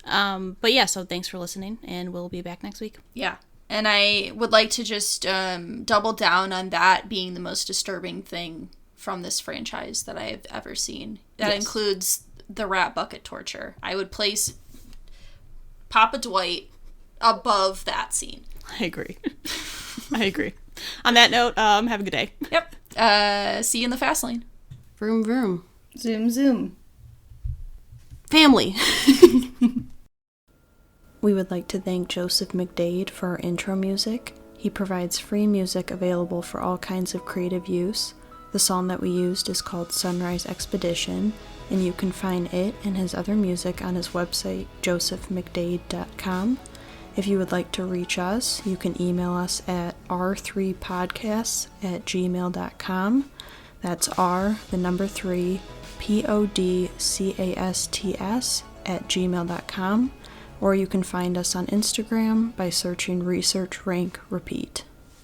But yeah, so thanks for listening, and we'll be back next week. Yeah, and I would like to just double down on that being the most disturbing thing from this franchise that I have ever seen. That includes the rat bucket torture. I would place Papa Dwight above that scene. I agree. On that note, have a good day. Yep. See you in the fast lane. Vroom, vroom. Zoom, zoom. Family. We would like to thank Joseph McDade for our intro music. He provides free music available for all kinds of creative use. The song that we used is called Sunrise Expedition, and you can find it and his other music on his website, josephmcdade.com. If you would like to reach us, you can email us at r3podcasts@gmail.com. That's R, the number 3, podcasts@gmail.com. Or you can find us on Instagram by searching Research Rank Repeat.